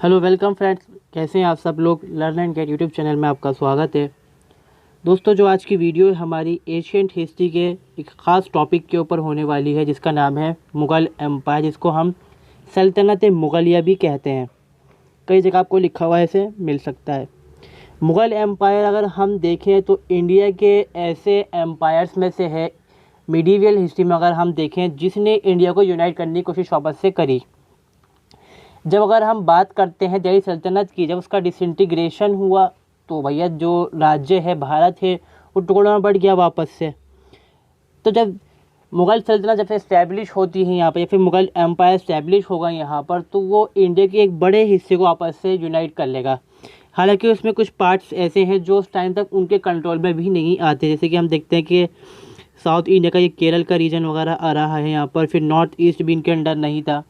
Hello welcome friends, कैसे हैं आप सब लोग। Learn and get YouTube channel में आपका स्वागत है। दोस्तों, जो आज की वीडियो है हमारी एशियंट हिस्ट्री के एक ख़ास टॉपिक के ऊपर होने वाली है, जिसका नाम है मुग़ल एम्पायर, जिसको हम सल्तनत मुग़लिया भी कहते हैं। कई जगह आपको लिखा हुआ ऐसे मिल सकता है। मुग़ल एम्पायर अगर हम देखें तो इंडिया के ऐसे एम्पायर्स में से है, मिडीवियल हिस्ट्री में अगर हम देखें, जिसने इंडिया को यूनाइट करने की कोशिश वापस से करी। जब अगर हम बात करते हैं दिल्ली सल्तनत की, जब उसका डिसइंटीग्रेशन हुआ तो भैया जो राज्य है भारत है वो टुकड़ों में बढ़ गया वापस से। तो जब मुग़ल सल्तनत जब से इस्टेब्लिश होती है यहाँ पर, या फिर मुग़ल एम्पायर इस्टेब्लिश होगा यहाँ पर, तो वो इंडिया के एक बड़े हिस्से को आपस से यूनाइट कर लेगा। हालांकि उसमें कुछ पार्ट्स ऐसे हैं जो उस टाइम तक उनके कंट्रोल में भी नहीं आते, जैसे कि हम देखते हैं कि साउथ इंडिया का ये केरल का रीजन वगैरह आ रहा है यहाँ पर, फिर नॉर्थ ईस्ट भी इनके अंडर नहीं था।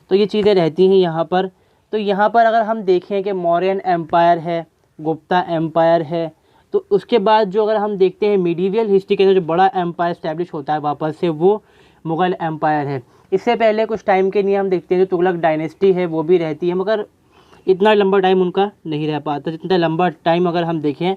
तो ये चीज़ें रहती हैं यहाँ पर। तो यहाँ पर अगर हम देखें कि मौर्यन एम्पायर है, गुप्ता एम्पायर है, तो उसके बाद जो अगर हम देखते हैं मिडीवियल हिस्ट्री के अंदर जो बड़ा एम्पायर इस्टेब्लिश होता है वापस से, वो मुग़ल एम्पायर है। इससे पहले कुछ टाइम के लिए हम देखते हैं जो तुगलक डायनेस्टी है वो भी रहती है, मगर इतना लंबा टाइम उनका नहीं रह पाता जितना लंबा टाइम अगर हम देखें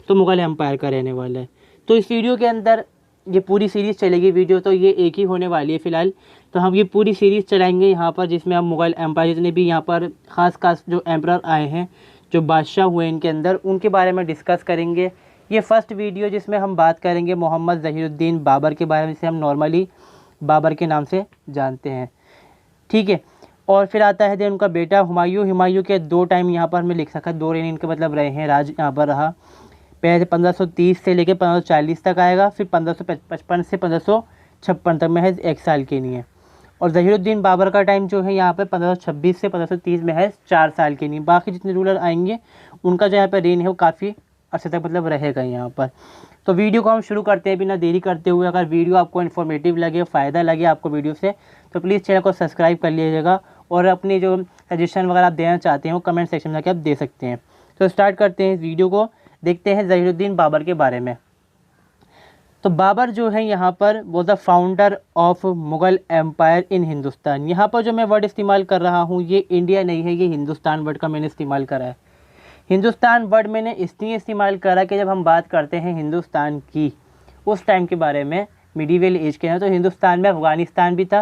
तो मुग़ल एम्पायर का रहने वाला है। तो इस वीडियो के अंदर ये पूरी सीरीज़ चलेगी। वीडियो तो ये एक ही होने वाली है फ़िलहाल, तो हम ये पूरी सीरीज़ चलाएंगे यहाँ पर, जिसमें हम मुग़ल एम्पायर जितने भी यहाँ पर ख़ास जो एम्परर आए हैं, जो बादशाह हुए इनके अंदर, उनके बारे में डिस्कस करेंगे। ये फर्स्ट वीडियो जिसमें हम बात करेंगे मोहम्मद ज़हीरुद्दीन बाबर के बारे में, जिसे हम नॉर्मली बाबर के नाम से जानते हैं, ठीक है। और फिर आता है उनका बेटा हुमायूं। हुमायूं के दो टाइम यहाँ पर हमें लिख सका, दो रेन इनके मतलब रहे हैं, राज यहाँ पर रहा। पहले 1530 से लेकर 1540 तक आएगा, फिर 1555 से 1556 तक, महज एक साल के लिए। और ज़हीरुद्दीन बाबर का टाइम जो है यहाँ पे 1526 से 1530 महज 4 साल के लिए। बाकी जितने रूलर आएंगे उनका जो यहाँ पर रेन है वो काफ़ी अर्से तक मतलब रहेगा यहाँ पर। तो वीडियो को हम शुरू करते हैं बिना देरी करते हुए। अगर वीडियो आपको इन्फॉर्मेटिव लगे, फ़ायदा लगे आपको वीडियो से, तो प्लीज़ चैनल को सब्सक्राइब कर लीजिएगा, और अपनी जो सजेशन वगैरह आप देना चाहते हैं वो कमेंट सेक्शन में जाकर आप दे सकते हैं। तो स्टार्ट करते हैं इस वीडियो को, देखते हैं ज़हीरुद्दीन बाबर के बारे में। तो बाबर जो है यहाँ पर वो the founder of Mughal empire in Hindustan. यहाँ पर जो मैं वर्ड इस्तेमाल कर रहा हूँ ये इंडिया नहीं है, ये हिंदुस्तान वर्ड का मैंने इस्तेमाल करा है। हिंदुस्तान वर्ड मैंने इसलिए इस्तेमाल करा कि जब हम बात करते हैं हिंदुस्तान की उस टाइम के बारे में, मिडीवियल एज के हैं, तो हिंदुस्तान में अफ़गानिस्तान भी था,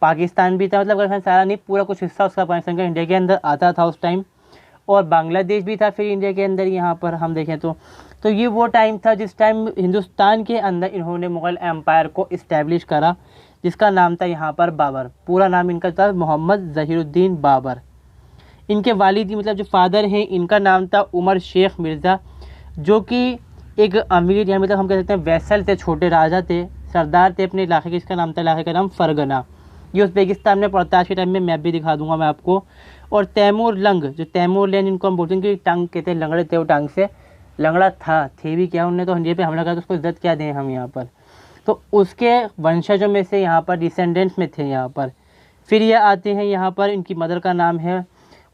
पाकिस्तान भी था, मतलब अगर सारा नहीं पूरा कुछ हिस्सा उसका पाकिस्तान का इंडिया के अंदर आता था उस टाइम, और बांग्लादेश भी था फिर इंडिया के अंदर यहाँ पर हम देखें तो ये वो टाइम था जिस टाइम हिंदुस्तान के अंदर इन्होंने मुग़ल एम्पायर को इस्टेब्लिश करा, जिसका नाम था यहाँ पर बाबर। पूरा नाम इनका था मोहम्मद ज़हीरुद्दीन बाबर। इनके वालिद मतलब जो फादर हैं, इनका नाम था उमर शेख मिर्ज़ा, जो कि एक अमीर या मतलब हम कह सकते हैं वैसल थे, छोटे राजा थे, सरदार थे अपने इलाके के। इसका नाम था, इलाके का नाम फ़रगना। ये उज़्बेकिस्तान में पड़ता है। आज के टाइम में मैप भी दिखा दूंगा मैं आपको। और तैमूर लंग, जो तैमूर लैंड इनको हम बोलते हैं कि टांग कहते हैं, लंगड़े थे वो, टांग से लंगड़ा था, थे भी क्या, उन्होंने तो इंडिया पे हमला करा तो उसको इज्जत क्या दें हम यहाँ पर। तो उसके वंशजों में से यहाँ पर डिसेंडेंट्स में थे यहाँ पर। फिर ये आते हैं यहाँ पर, इनकी मदर का नाम है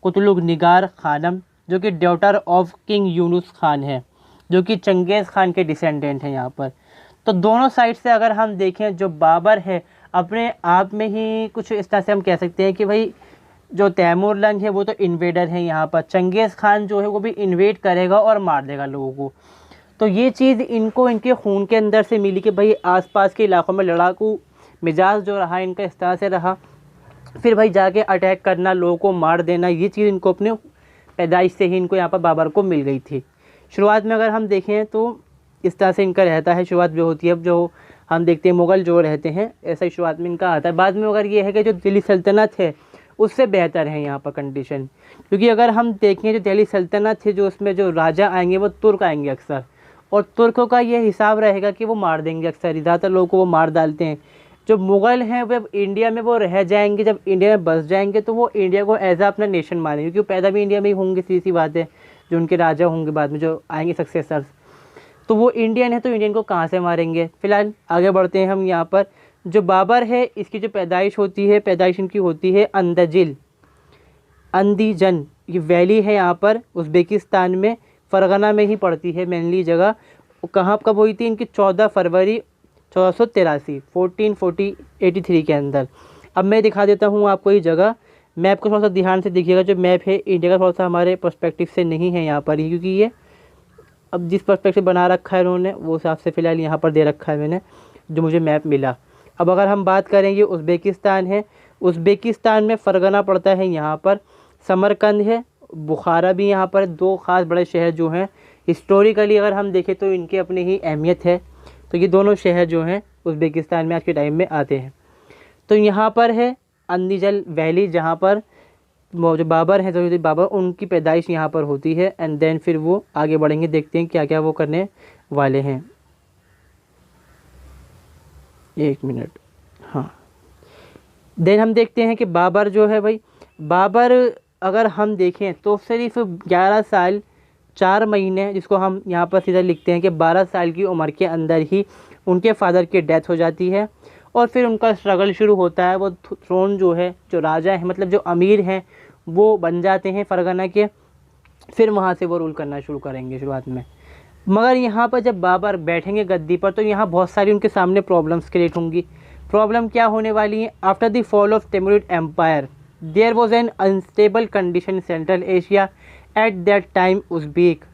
कुतुलुग निगार खानम, जो कि daughter of king Yunus Khan है, जो कि चंगेज़ खान के डिसेंडेंट हैं यहाँ पर। तो दोनों साइड से अगर हम देखें, जो बाबर है अपने आप में ही कुछ इस तरह से हम कह सकते हैं कि भाई जो तैमूर लंग है वो तो इन्वेडर है यहाँ पर, चंगेज़ खान जो है वो भी इन्वेड करेगा और मार देगा लोगों को। तो ये चीज़ इनको इनके खून के अंदर से मिली कि भाई आसपास के इलाकों में लड़ाकू मिजाज जो रहा इनका इस तरह से रहा, फिर भाई जाके अटैक करना, लोगों को मार देना, ये चीज़ इनको अपने पैदाइश से ही इनको यहाँ पर बाबर को मिल गई थी। शुरुआत में अगर हम देखें तो इस तरह से इनका रहता है, शुरुआत जो होती है, अब जो हम देखते हैं मुग़ल जो रहते हैं ऐसा ही शुरुआत में इनका आता है। बाद में अगर ये है कि जो दिल्ली सल्तनत है उससे बेहतर है यहाँ पर कंडीशन, क्योंकि अगर हम देखें जो दिल्ली सल्तनत है, जो उसमें जो राजा आएंगे वो तुर्क आएंगे अक्सर, और तुर्कों का ये हिसाब रहेगा कि वो मार देंगे, अक्सर ज़्यादातर लोगों को वो मार डालते हैं। जो मुग़ल हैं वो इंडिया में वो रह जाएंगे, जब इंडिया में बस जाएंगे तो वो इंडिया को एज अपना नेशन मानेंगे, क्योंकि पैदा भी इंडिया में ही होंगे, सीधी सी बात है। जो उनके राजा होंगे बाद में जो आएंगे सक्सेसर्स, तो वो इंडियन है, तो इंडियन को कहाँ से मारेंगे। फिलहाल आगे बढ़ते हैं हम यहाँ पर। जो बाबर है इसकी जो पैदाइश होती है, पैदाइश इनकी होती है अंदीजन, ये वैली है यहाँ पर उज़्बेकिस्तान में, फ़रगना में ही पड़ती है मेनली जगह। कहाँ कब हुई थी इनकी? 14 फरवरी 1483 1483 के अंदर। अब मैं दिखा देता हूँ आपको ये जगह। मैप को थोड़ा सा ध्यान से देखिएगा, जो मैप है इंडिया का थोड़ा सा हमारे पर्सपेक्टिव से नहीं है यहाँ पर ही, क्योंकि ये अब जिस पर्सपेक्टिव बना रखा है उन्होंने वो हिसाब से फ़िलहाल यहाँ पर दे रखा है मैंने, जो मुझे मैप मिला। अब अगर हम बात करेंगे उज़्बेकिस्तान है, उज़्बेकिस्तान में फ़रगना पड़ता है, यहाँ पर समरकंद है, बुखारा भी यहाँ पर, दो ख़ास बड़े शहर जो हैं हिस्टोरिकली अगर हम देखें तो इनकी अपनी ही अहमियत है। तो ये दोनों शहर जो हैं उज़्बेकिस्तान में आज के टाइम में आते हैं। तो यहाँ पर है अंदीजल वैली, जहाँ पर वो जो बाबर हैं तो बाबर उनकी पैदाइश यहाँ पर होती है। एंड देन फिर वो आगे बढ़ेंगे, देखते हैं क्या क्या वो करने वाले हैं। 1 मिनट, हाँ। देन हम देखते हैं कि बाबर जो है भाई, बाबर अगर हम देखें तो सिर्फ 11 साल 4 महीने, जिसको हम यहाँ पर सीधा लिखते हैं कि 12 साल की उम्र के अंदर ही उनके फादर की डेथ हो जाती है। और फिर उनका स्ट्रगल शुरू होता है, वो थ्रोन जो है, जो राजा है मतलब जो अमीर हैं वो बन जाते हैं फ़रगना के। फिर वहाँ से वो रूल करना शुरू करेंगे शुरुआत में। मगर यहाँ पर जब बाबर बैठेंगे गद्दी पर तो यहाँ बहुत सारी उनके सामने प्रॉब्लम्स क्रिएट होंगी। प्रॉब्लम क्या होने वाली है? After the fall of Timurid empire there was an unstable condition in Central Asia at that time. Uzbek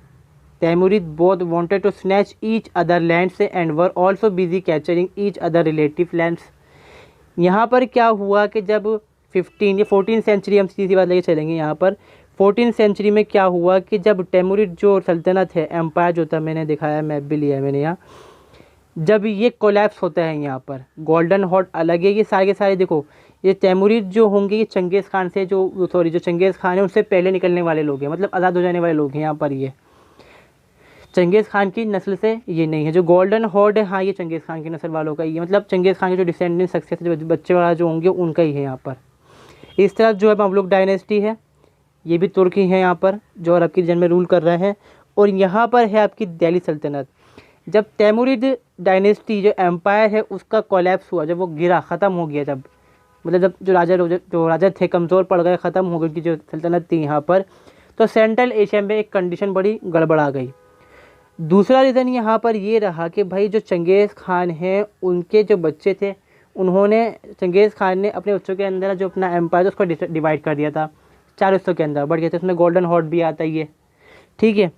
Timurid both wanted to snatch each other lands and were also busy capturing each other relative lands. यहाँ पर क्या हुआ कि जब 14 century हम सीधी बात लेके चलेंगे, यहाँ पर 14 सेंचुरी में क्या हुआ कि जब तैमूरिद जो सल्तनत है, एम्पायर जो था, मैंने दिखाया, मैप भी लिया है मैंने यहाँ, जब ये कोलैप्स होता है यहाँ पर, गोल्डन हॉर्न अलग है, ये सारे के सारे देखो, ये तैमूरिद जो होंगे ये चंगेज़ खान से जो चंगेज़ खान है उनसे पहले निकलने वाले लोग हैं, मतलब आज़ाद हो जाने वाले लोग हैं यहाँ पर। ये चंगेज़ खान की नस्ल से ये नहीं है। जो गोल्डन हॉर्न है, हाँ, ये चंगेज़ खान की नस्ल वालों का ही है, मतलब चंगेज़ खान के जो डिसेंडेंट सक्सेस जो बच्चे वाला जो होंगे उनका ही है यहाँ पर। इस तरफ जो है ममलूक डायनेस्टी है, ये भी तुर्क ही है यहाँ पर, जो अरब की रीजन में रूल कर रहे हैं। और यहाँ पर है आपकी दिल्ली सल्तनत। जब तैमूरिद डायनेस्टी जो एम्पायर है उसका कोलैप्स हुआ, जब वो गिरा, ख़त्म हो गया, जब मतलब जब जो राजा थे कमज़ोर पड़ गए, ख़त्म हो गई उनकी जो सल्तनत थी यहाँ पर, तो सेंट्रल एशिया में एक कंडीशन बड़ी गड़बड़ा गई। दूसरा रीज़न यहाँ पर ये रहा कि भाई जो चंगेज़ खान हैं उनके जो बच्चे थे, उन्होंने चंगेज़ खान ने अपने बच्चों के अंदर जो अपना एम्पायर उसको डिवाइड कर दिया था, 4 हिस्सों के अंदर बढ़ गया था। उसमें गोल्डन हॉर्न भी आता ही है, ठीक है।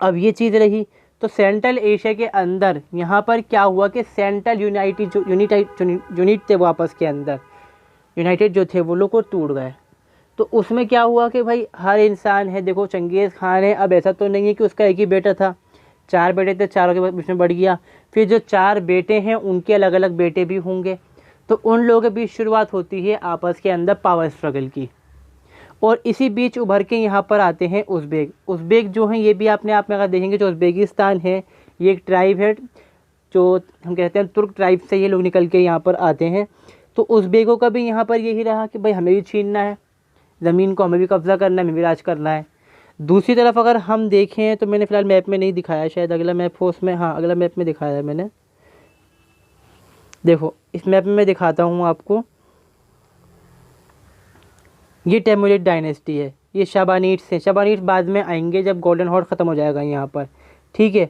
अब ये चीज़ रही, तो सेंट्रल एशिया के अंदर यहाँ पर क्या हुआ कि सेंट्रल यूनिट थे वो आपस के अंदर, यूनाइटेड जो थे वो लोग को टूट गए। तो उसमें क्या हुआ कि भाई हर इंसान है, देखो चंगेज़ खान है, अब ऐसा तो नहीं है कि उसका एक ही बेटा था, 4 बेटे थे, चारों के बीच में बढ़ गया। फिर जो 4 बेटे हैं उनके अलग अलग बेटे भी होंगे, तो उन लोगों के बीच शुरुआत होती है आपस के अंदर पावर स्ट्रगल की। और इसी बीच उभर के यहाँ पर आते हैं उज़्बेक। उज़्बेक जो हैं ये भी अपने आप में अगर देखेंगे, जो उज़्बेकिस्तान है ये एक ट्राइब है, जो हम कहते हैं तुर्क ट्राइब से ये लोग निकल के यहाँ पर आते हैं। तो उज़्बेकों का भी यहाँ पर यही रहा कि भाई हमें भी छीनना है ज़मीन को, हमें भी कब्ज़ा करना है, हमें भी राज करना है। दूसरी तरफ अगर हम देखें तो मैंने फ़िलहाल मैप में नहीं दिखाया, शायद अगला मैप हो उसमें, हाँ अगला मैप में दिखाया है मैंने। देखो इस मैप में मैं दिखाता हूँ आपको, ये तैमूरिड डायनेस्टी है, ये शाबानीड्स हैं। शाबानीड्स बाद में आएंगे जब गोल्डन हॉर्न ख़त्म हो जाएगा यहाँ पर, ठीक है।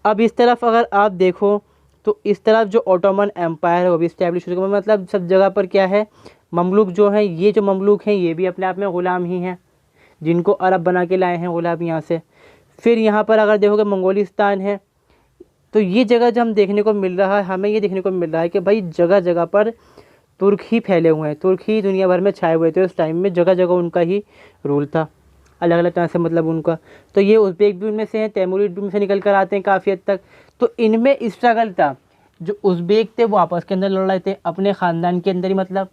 अब इस तरफ अगर आप देखो तो इस तरफ जो ऑटोमन एम्पायर है वो भी इस्टेब्लिश हो चुका है, मतलब सब जगह पर क्या है, ममलूक जो हैं, ये जो ममलूक हैं ये भी अपने आप में ग़ुलाम ही हैं, जिनको अरब बना के लाए हैं ग़ुलाम यहाँ से। फिर यहाँ पर अगर देखोगे मंगोलिस्तान है, तो ये जगह जो हम देखने को मिल रहा है, हमें ये देखने को मिल रहा है कि भाई जगह जगह पर तुर्क ही फैले हुए हैं, तुर्क ही दुनिया भर में छाए हुए थे उस टाइम में, जगह जगह उनका ही रूल था, अलग अलग तरह से मतलब उनका। तो ये उज़्बेक भी उनमें से हैं, तैमूरिड भी उनमें से निकल कर आते हैं काफ़ी हद तक। तो इनमें स्ट्रगल था, जो उज़्बेक थे वो आपस के अंदर लड़ रहे थे, अपने ख़ानदान के अंदर ही, मतलब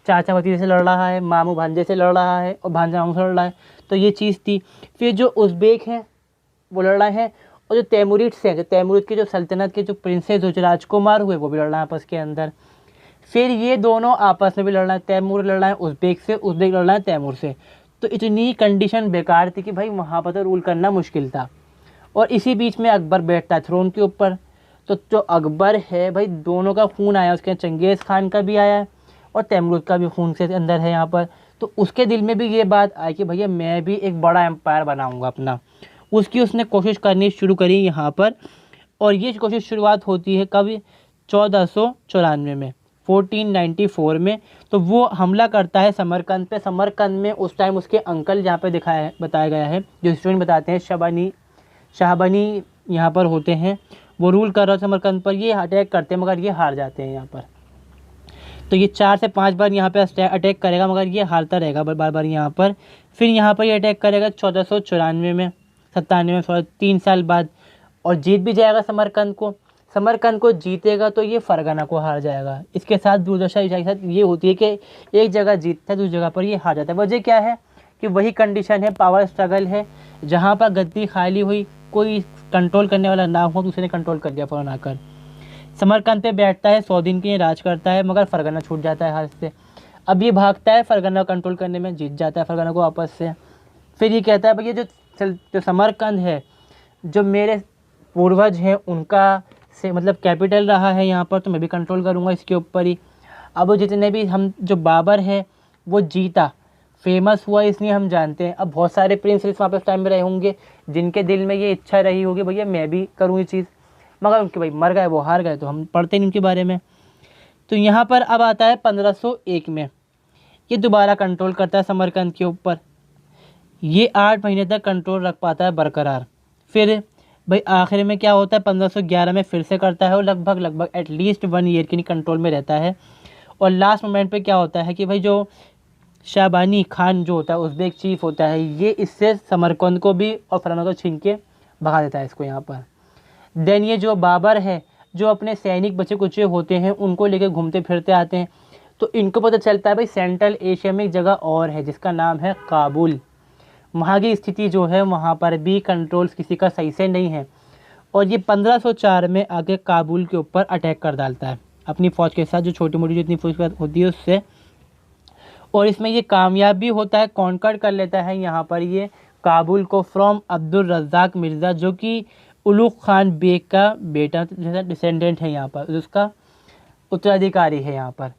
चाचा भतीजे से लड़ रहा है, मामू भांजे से लड़ रहा है और भांजा मामू से लड़ रहा है, तो ये चीज़ थी। फिर जो उज़्बेक हैं वो लड़ रहे हैं, और जो तैमूरिड से हैं, जो तैमूरिद के जो सल्तनत के जो प्रिंसेस जो राजकुमार हुए वो भी लड़ रहे हैं आपस के अंदर। फिर ये दोनों आपस में भी लड़ रहे हैं, तैमूर लड़ रहा है उज़्बेक से, उज़्बेक लड़ रहा है तैमूर से। तो इतनी कंडीशन बेकार थी कि भाई वहाँ पर तो रूल करना मुश्किल था। और इसी बीच में अकबर बैठता है थ्रोन के ऊपर। तो जो अकबर है भाई, दोनों का खून आया, उसके चंगेज़ खान का भी आया है और तैमूर का भी खून से अंदर है यहाँ पर। तो उसके दिल में भी ये बात आई कि भैया मैं भी एक बड़ा एम्पायर बनाऊँगा अपना। उसकी उसने कोशिश करनी शुरू करी यहाँ पर, और ये कोशिश शुरुआत होती है कब, 1494 में। 1494 में। तो वो हमला करता है समरकंद पे। समरकंद में उस टाइम उसके अंकल जहाँ पे बताया गया है, जो हिस्टोरियन बताते हैं, शाहबनी यहाँ पर होते हैं, वो रूल कर रहे समरकंद पर। ये अटैक करते हैं मगर ये हार जाते हैं यहाँ पर। तो ये 4 से 5 बार यहाँ पे अटैक करेगा मगर ये हारता रहेगा बार बार यहाँ पर। फिर यहाँ पर ये अटैक करेगा 1494 में, 97 में, 3 साल बाद, और जीत भी जाएगा समरकंद को जीतेगा तो ये फरगना को हार जाएगा। इसके साथ दुर्दशा के साथ ये होती है कि एक जगह जीतता है, दूसरी जगह पर ये हार जाता है। वजह क्या है कि वही कंडीशन है, पावर स्ट्रगल है, जहाँ पर गद्दी खाली हुई, कोई कंट्रोल करने वाला ना हो, दूसरे ने कंट्रोल कर दिया फौरन आकर। समरकंद पे बैठता है, 100 दिन के लिए राज करता है, मगर फरगना छूट जाता है हाथ से। अब ये भागता है फरगना कंट्रोल करने में, जीत जाता है फरगना को वापस से। फिर ये कहता है भैया जो समरकंद है, जो मेरे पूर्वज हैं उनका से मतलब कैपिटल रहा है यहाँ पर, तो मैं भी कंट्रोल करूँगा इसके ऊपर ही। अब जितने भी हम, जो बाबर है वो जीता, फेमस हुआ, इसलिए हम जानते हैं। अब बहुत सारे प्रिंस वहाँ पे उस टाइम में रहे होंगे जिनके दिल में ये इच्छा रही होगी भैया मैं भी करूँ ये चीज़, मगर उनके भाई मर गए, वो हार गए, तो हम पढ़ते नहीं उनके बारे में। तो यहाँ पर अब आता है 1501 में, ये दोबारा कंट्रोल करता है समरकंद के ऊपर। ये 8 महीने तक कंट्रोल रख पाता है बरकरार। फिर भाई आखिर में क्या होता है, 1511 में फिर से करता है, और लगभग एटलीस्ट 1 ईयर के कंट्रोल में रहता है। और लास्ट मोमेंट पे क्या होता है कि भाई जो शाहबानी खान जो होता है, उज़्बेक चीफ होता है, ये इससे समरकंद को भी और फरगना को छीन के भगा देता है इसको यहाँ पर। देन ये जो बाबर है, जो अपने सैनिक बचे कुचे होते हैं उनको लेकर घूमते फिरते आते हैं, तो इनको पता चलता है भाई सेंट्रल एशिया में एक जगह और है जिसका नाम है काबुल। वहाँ की स्थिति जो है, वहाँ पर भी कंट्रोल्स किसी का सही से नहीं है। और ये 1504 में आके काबुल के ऊपर अटैक कर डालता है अपनी फ़ौज के साथ, जो छोटी मोटी जितनी फौज होती है उससे। और इसमें ये कामयाब भी होता है, कॉन्कर कर लेता है यहाँ पर ये काबुल को फ्रॉम अब्दुल रज़ाक मिर्ज़ा, जो कि उलुग खान बेग का बेटा जैसा डिसेंडेंट है यहाँ पर, उसका उत्तराधिकारी है यहाँ पर।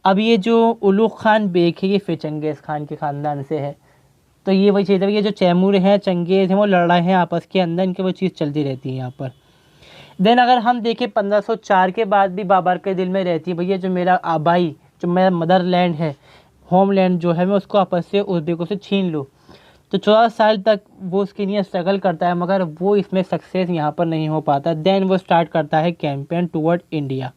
अब ये जो उलुग खान बेग है ये फिर चंगेज़ खान के ख़ानदान से है। तो ये वही चीज़ है, ये जो तैमूर हैं, चंगेज़ हैं, वो लड़ रहे हैं आपस के अंदर, इनकी वो चीज़ चलती रहती है यहाँ पर। देन अगर हम देखें 1504 के बाद भी बाबर के दिल में रहती है भैया जो मेरा आबाई, जो मेरा मदरलैंड है, होमलैंड जो है, मैं उसको आपस से उज़्बेकों से छीन लूँ। तो 14 साल तक वो उसके लिए स्ट्रगल करता है, मगर वो इसमें सक्सेस यहाँ पर नहीं हो पाता। देन वो स्टार्ट करता है कैंपेन टुवर्ड इंडिया,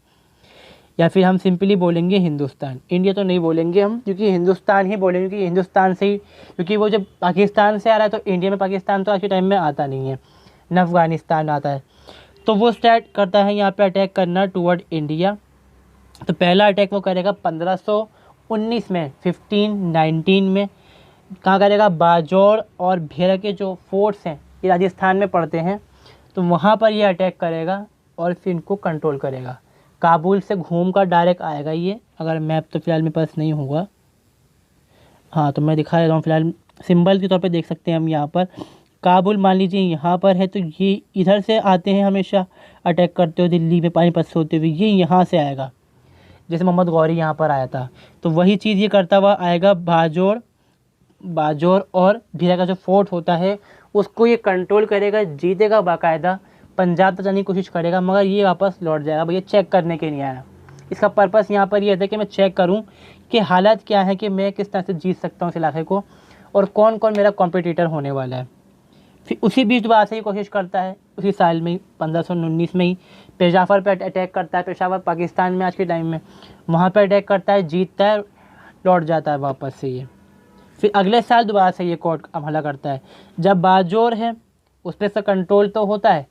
या फिर हम सिंपली बोलेंगे हिंदुस्तान। इंडिया तो नहीं बोलेंगे हम, क्योंकि हिंदुस्तान ही बोलेंगे, क्योंकि हिंदुस्तान से ही, क्योंकि वो जब पाकिस्तान से आ रहा है तो इंडिया में पाकिस्तान तो आज के टाइम में आता नहीं है, न अफ़गानिस्तान आता है। तो वो स्टार्ट करता है यहाँ पे अटैक करना टुवर्ड इंडिया। तो पहला अटैक वो करेगा 1519 में, 1519 में। कहाँ करेगा, बाजौर और भेरा के जो फोर्ट्स हैं ये राजस्थान में पड़ते हैं, तो वहाँ पर ये अटैक करेगा और फिर इनको कंट्रोल करेगा। काबुल से घूम कर डायरेक्ट आएगा ये, अगर मैप तो फ़िलहाल मेरे पास नहीं होगा, हाँ तो मैं दिखा देता हूँ। फ़िलहाल सिंबल के तौर पे देख सकते हैं हम यहाँ पर काबुल मान लीजिए यहाँ पर है, तो ये इधर से आते हैं हमेशा अटैक करते हुए, दिल्ली में पानीपत से होते हुए ये यहाँ से आएगा, जैसे मोहम्मद गौरी यहाँ पर आया था। तो वही चीज़ ये करता हुआ आएगा, बाजौर और भीरा का जो फोर्ट होता है उसको ये कंट्रोल करेगा, जीतेगा बाकायदा, पंजाब तक जाने की कोशिश करेगा, मगर ये वापस लौट जाएगा। भैया चेक करने के लिए आया, इसका पर्पस यहाँ पर ये था कि मैं चेक करूँ कि हालात क्या है, कि मैं किस तरह से जीत सकता हूँ इस इलाके को, और कौन कौन मेरा कॉम्पिटिटर होने वाला है। फिर उसी बीच दोबारा से ये कोशिश करता है, उसी साल में ही 1519 में ही पेशावर पे अटैक करता है। पेशावर पाकिस्तान में आज के टाइम में, वहाँ पे अटैक करता है, जीतता है, लौट जाता है वापस से ये। फिर अगले साल दोबारा से ये कोर्ट हमला करता है। जब बाजौर है उस पर इसका कंट्रोल तो होता है,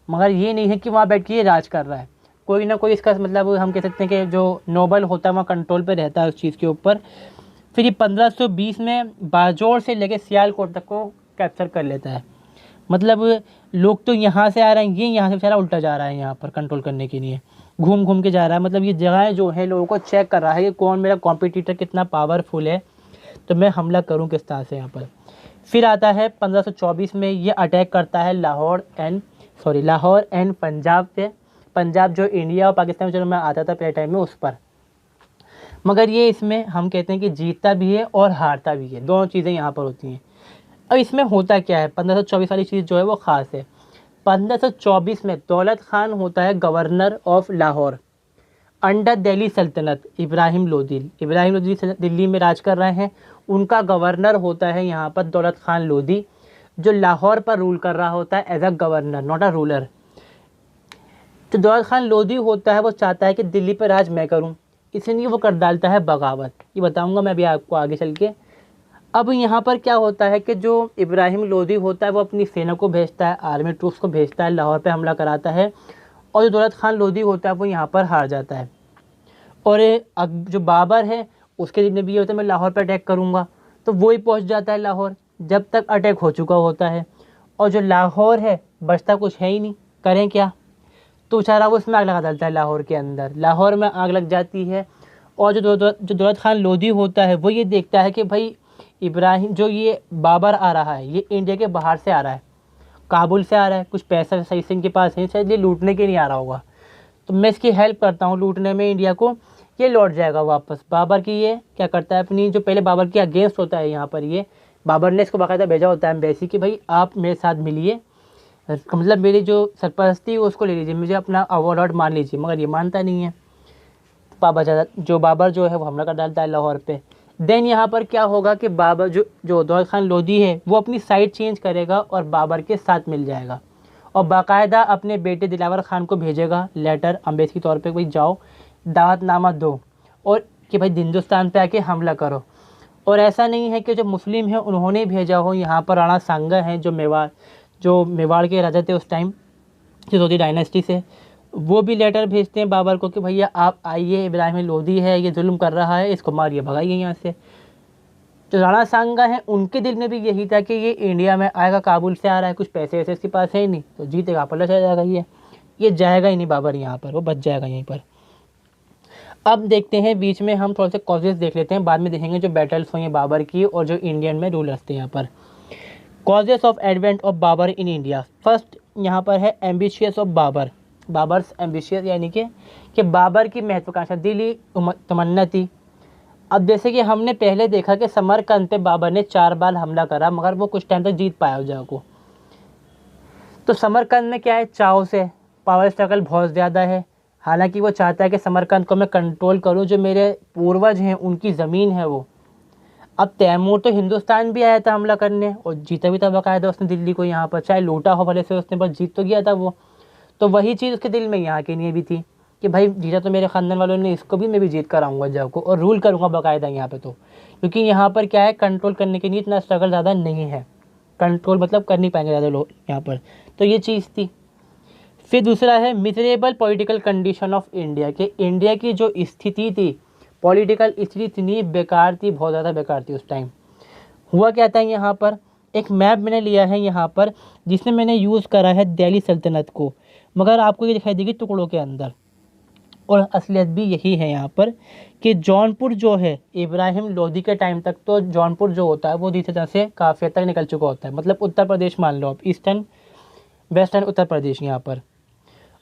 मगर ये नहीं है कि वहाँ बैठ के ये राज कर रहा है, कोई ना कोई इसका मतलब हम कह सकते हैं कि जो नोबल होता है वहाँ कंट्रोल पे रहता है उस चीज़ के ऊपर। फिर ये 1520 में बाजौर से लेके सियालकोट तक को कैप्चर कर लेता है। मतलब लोग तो यहाँ से आ रहे हैं, ये यहाँ से बेचारा उल्टा जा रहा है, यहाँ पर कंट्रोल करने के लिए घूम घूम के जा रहा है। मतलब ये जगहें जो है लोगों को चेक कर रहा है कि कौन मेरा कॉम्पिटिटर कितना पावरफुल है, तो मैं हमला करूँ किस तरह से यहाँ पर। फिर आता है 1524 में ये अटैक करता है लाहौर एंड पंजाब पे, पंजाब जो इंडिया और पाकिस्तान में चलो मैं आता था पहले टाइम में उस पर। मगर ये इसमें हम कहते हैं कि जीतता भी है और हारता भी है, दोनों चीज़ें यहाँ पर होती हैं। अब इसमें होता क्या है, 1524 वाली चीज़ जो है वो ख़ास है। 1524 में दौलत खान होता है governor of Lahore. Under Delhi सल्तनत इब्राहिम लोदी दिल्ली में राज कर रहे हैं। उनका गवर्नर होता है यहाँ पर दौलत खान लोदी, जो लाहौर पर रूल कर रहा होता है as a governor, not a ruler. तो दौलत खान लोदी होता है, वो चाहता है कि दिल्ली पर राज मैं करूँ, इसलिए वो कर डालता है बगावत। ये बताऊँगा मैं अभी आपको आगे चल के। अब यहाँ पर क्या होता है कि जो इब्राहिम लोदी होता है वो अपनी सेना को भेजता है, आर्मी ट्रूप्स को भेजता है, लाहौर पे हमला कराता है, और जो दौलत खान लोदी होता है वो यहाँ पर हार जाता है। और अब जो बाबर है उसके दिन में भी ये होता है मैं लाहौर पर अटैक करूँगा, तो वो ही पहुँच जाता है लाहौर, जब तक अटैक हो चुका होता है। और जो लाहौर है बचता कुछ है ही नहीं, करें क्या, तो बेचारा वो उसमें आग लगा डालता है लाहौर के अंदर। लाहौर में आग लग जाती है, और जो दौलत खान लोदी होता है वो ये देखता है कि भाई इब्राहिम जो ये बाबर आ रहा है ये इंडिया के बाहर से आ रहा है, काबुल से आ रहा है, कुछ पैसा सही से इनके पास है, शायद ये लूटने के नहीं आ रहा होगा, तो मैं इसकी हेल्प करता हूँ लूटने में इंडिया को, ये लौट जाएगा वापस। बाबर की ये क्या करता है, अपनी जो पहले बाबर के अगेंस्ट होता है यहाँ पर, ये बाबर ने इसको बाकायदा भेजा होता है एम्बेसी कि भाई आप मेरे साथ मिलिए, मतलब मेरी जो सरपरस्ती है उसको ले लीजिए, मुझे अपना अवार्ड मान लीजिए, मगर ये मानता नहीं है। बाबर जो है वो हमला कर डालता है लाहौर पे। देन यहाँ पर क्या होगा कि बाबर जो दौलत खान लोदी है वो अपनी साइड चेंज करेगा और बाबर के साथ मिल जाएगा, और बाकायदा अपने बेटे दिलावर खान को भेजेगा लेटर अम्बेसी के तौर पे, भाई जाओ दावतनामा दो और कि भाई हिंदुस्तान पे आके हमला करो। और ऐसा नहीं है कि जो मुस्लिम हैं उन्होंने भेजा हो, यहाँ पर राणा सांगा हैं जो मेवाड़ के राजा थे उस टाइम सिसोदी डायनेस्टी से, वो भी लेटर भेजते हैं बाबर को कि भैया आप आइए, इब्राहिम लोदी है ये जुल्म कर रहा है, इसको मारिए भगाइए यहाँ से। जो राणा सांगा हैं उनके दिल में भी यही था कि ये इंडिया में आएगा, काबुल से आ रहा है, कुछ पैसे वैसे इसके पास है ही नहीं, तो जीतेगा पलट चला जाएगा, ये जाएगा ही नहीं बाबर यहाँ पर, वो बच जाएगा यहीं पर। अब देखते हैं बीच में हम थोड़ा सा कॉजेज देख लेते हैं, बाद में देखेंगे जो बैटल्स हुई हैं बाबर की और जो इंडियन में रूलर्स थे यहाँ पर। Causes of advent of Babur in India. First यहाँ पर है एम्बिशियस ऑफ बाबर्स एम्बिशियस, यानी कि बाबर की महत्वाकांक्षा, दिली तमन्ना थी। अब जैसे कि हमने पहले देखा कि समरकंद पे बाबर ने 4 बार हमला करा, मगर वो कुछ टाइम तक जीत पाया उस जगह को। तो समरकंद में क्या है, चाव से पावर स्ट्रगल बहुत ज़्यादा है, हालांकि वो चाहता है कि समरकंद को मैं कंट्रोल करूं, जो मेरे पूर्वज हैं उनकी ज़मीन है वो। अब तैमूर तो हिंदुस्तान भी आया था हमला करने और जीता भी था बाकायदा उसने दिल्ली को, यहाँ पर चाहे लूटा हो भले से उसने, पर जीत तो गया था वो। तो वही चीज़ उसके दिल में यहाँ के लिए भी थी कि भाई जीता तो मेरे ख़ानदान वालों ने, इसको भी मैं भी जीत कर आऊँगा जगह को और रूल करूँगा बाकायदा यहाँ पे। तो क्योंकि यहाँ पर क्या है, कंट्रोल करने के लिए इतना स्ट्रगल ज़्यादा नहीं है, कंट्रोल मतलब कर नहीं पाएंगे ज़्यादा लोग यहाँ पर, तो ये चीज़ थी। फिर दूसरा है miserable political condition of India, कि इंडिया की जो स्थिति थी, पॉलिटिकल स्थिति इतनी बेकार थी, बहुत ज़्यादा बेकार थी उस टाइम। हुआ क्या था, यहाँ पर एक मैप मैंने लिया है यहाँ पर, जिसमें मैंने यूज़ करा है दिल्ली सल्तनत को, मगर आपको ये दिखाई देगी टुकड़ों के अंदर, और असलियत भी यही है यहाँ पर कि जौनपुर जो है इब्राहिम लोदी के टाइम तक, तो जौनपुर जो होता है वो दूसरी तरह से काफ़ी हद तक निकल चुका होता है, मतलब उत्तर प्रदेश मान लो आप, ईस्टर्न वेस्टर्न उत्तर प्रदेश यहाँ पर।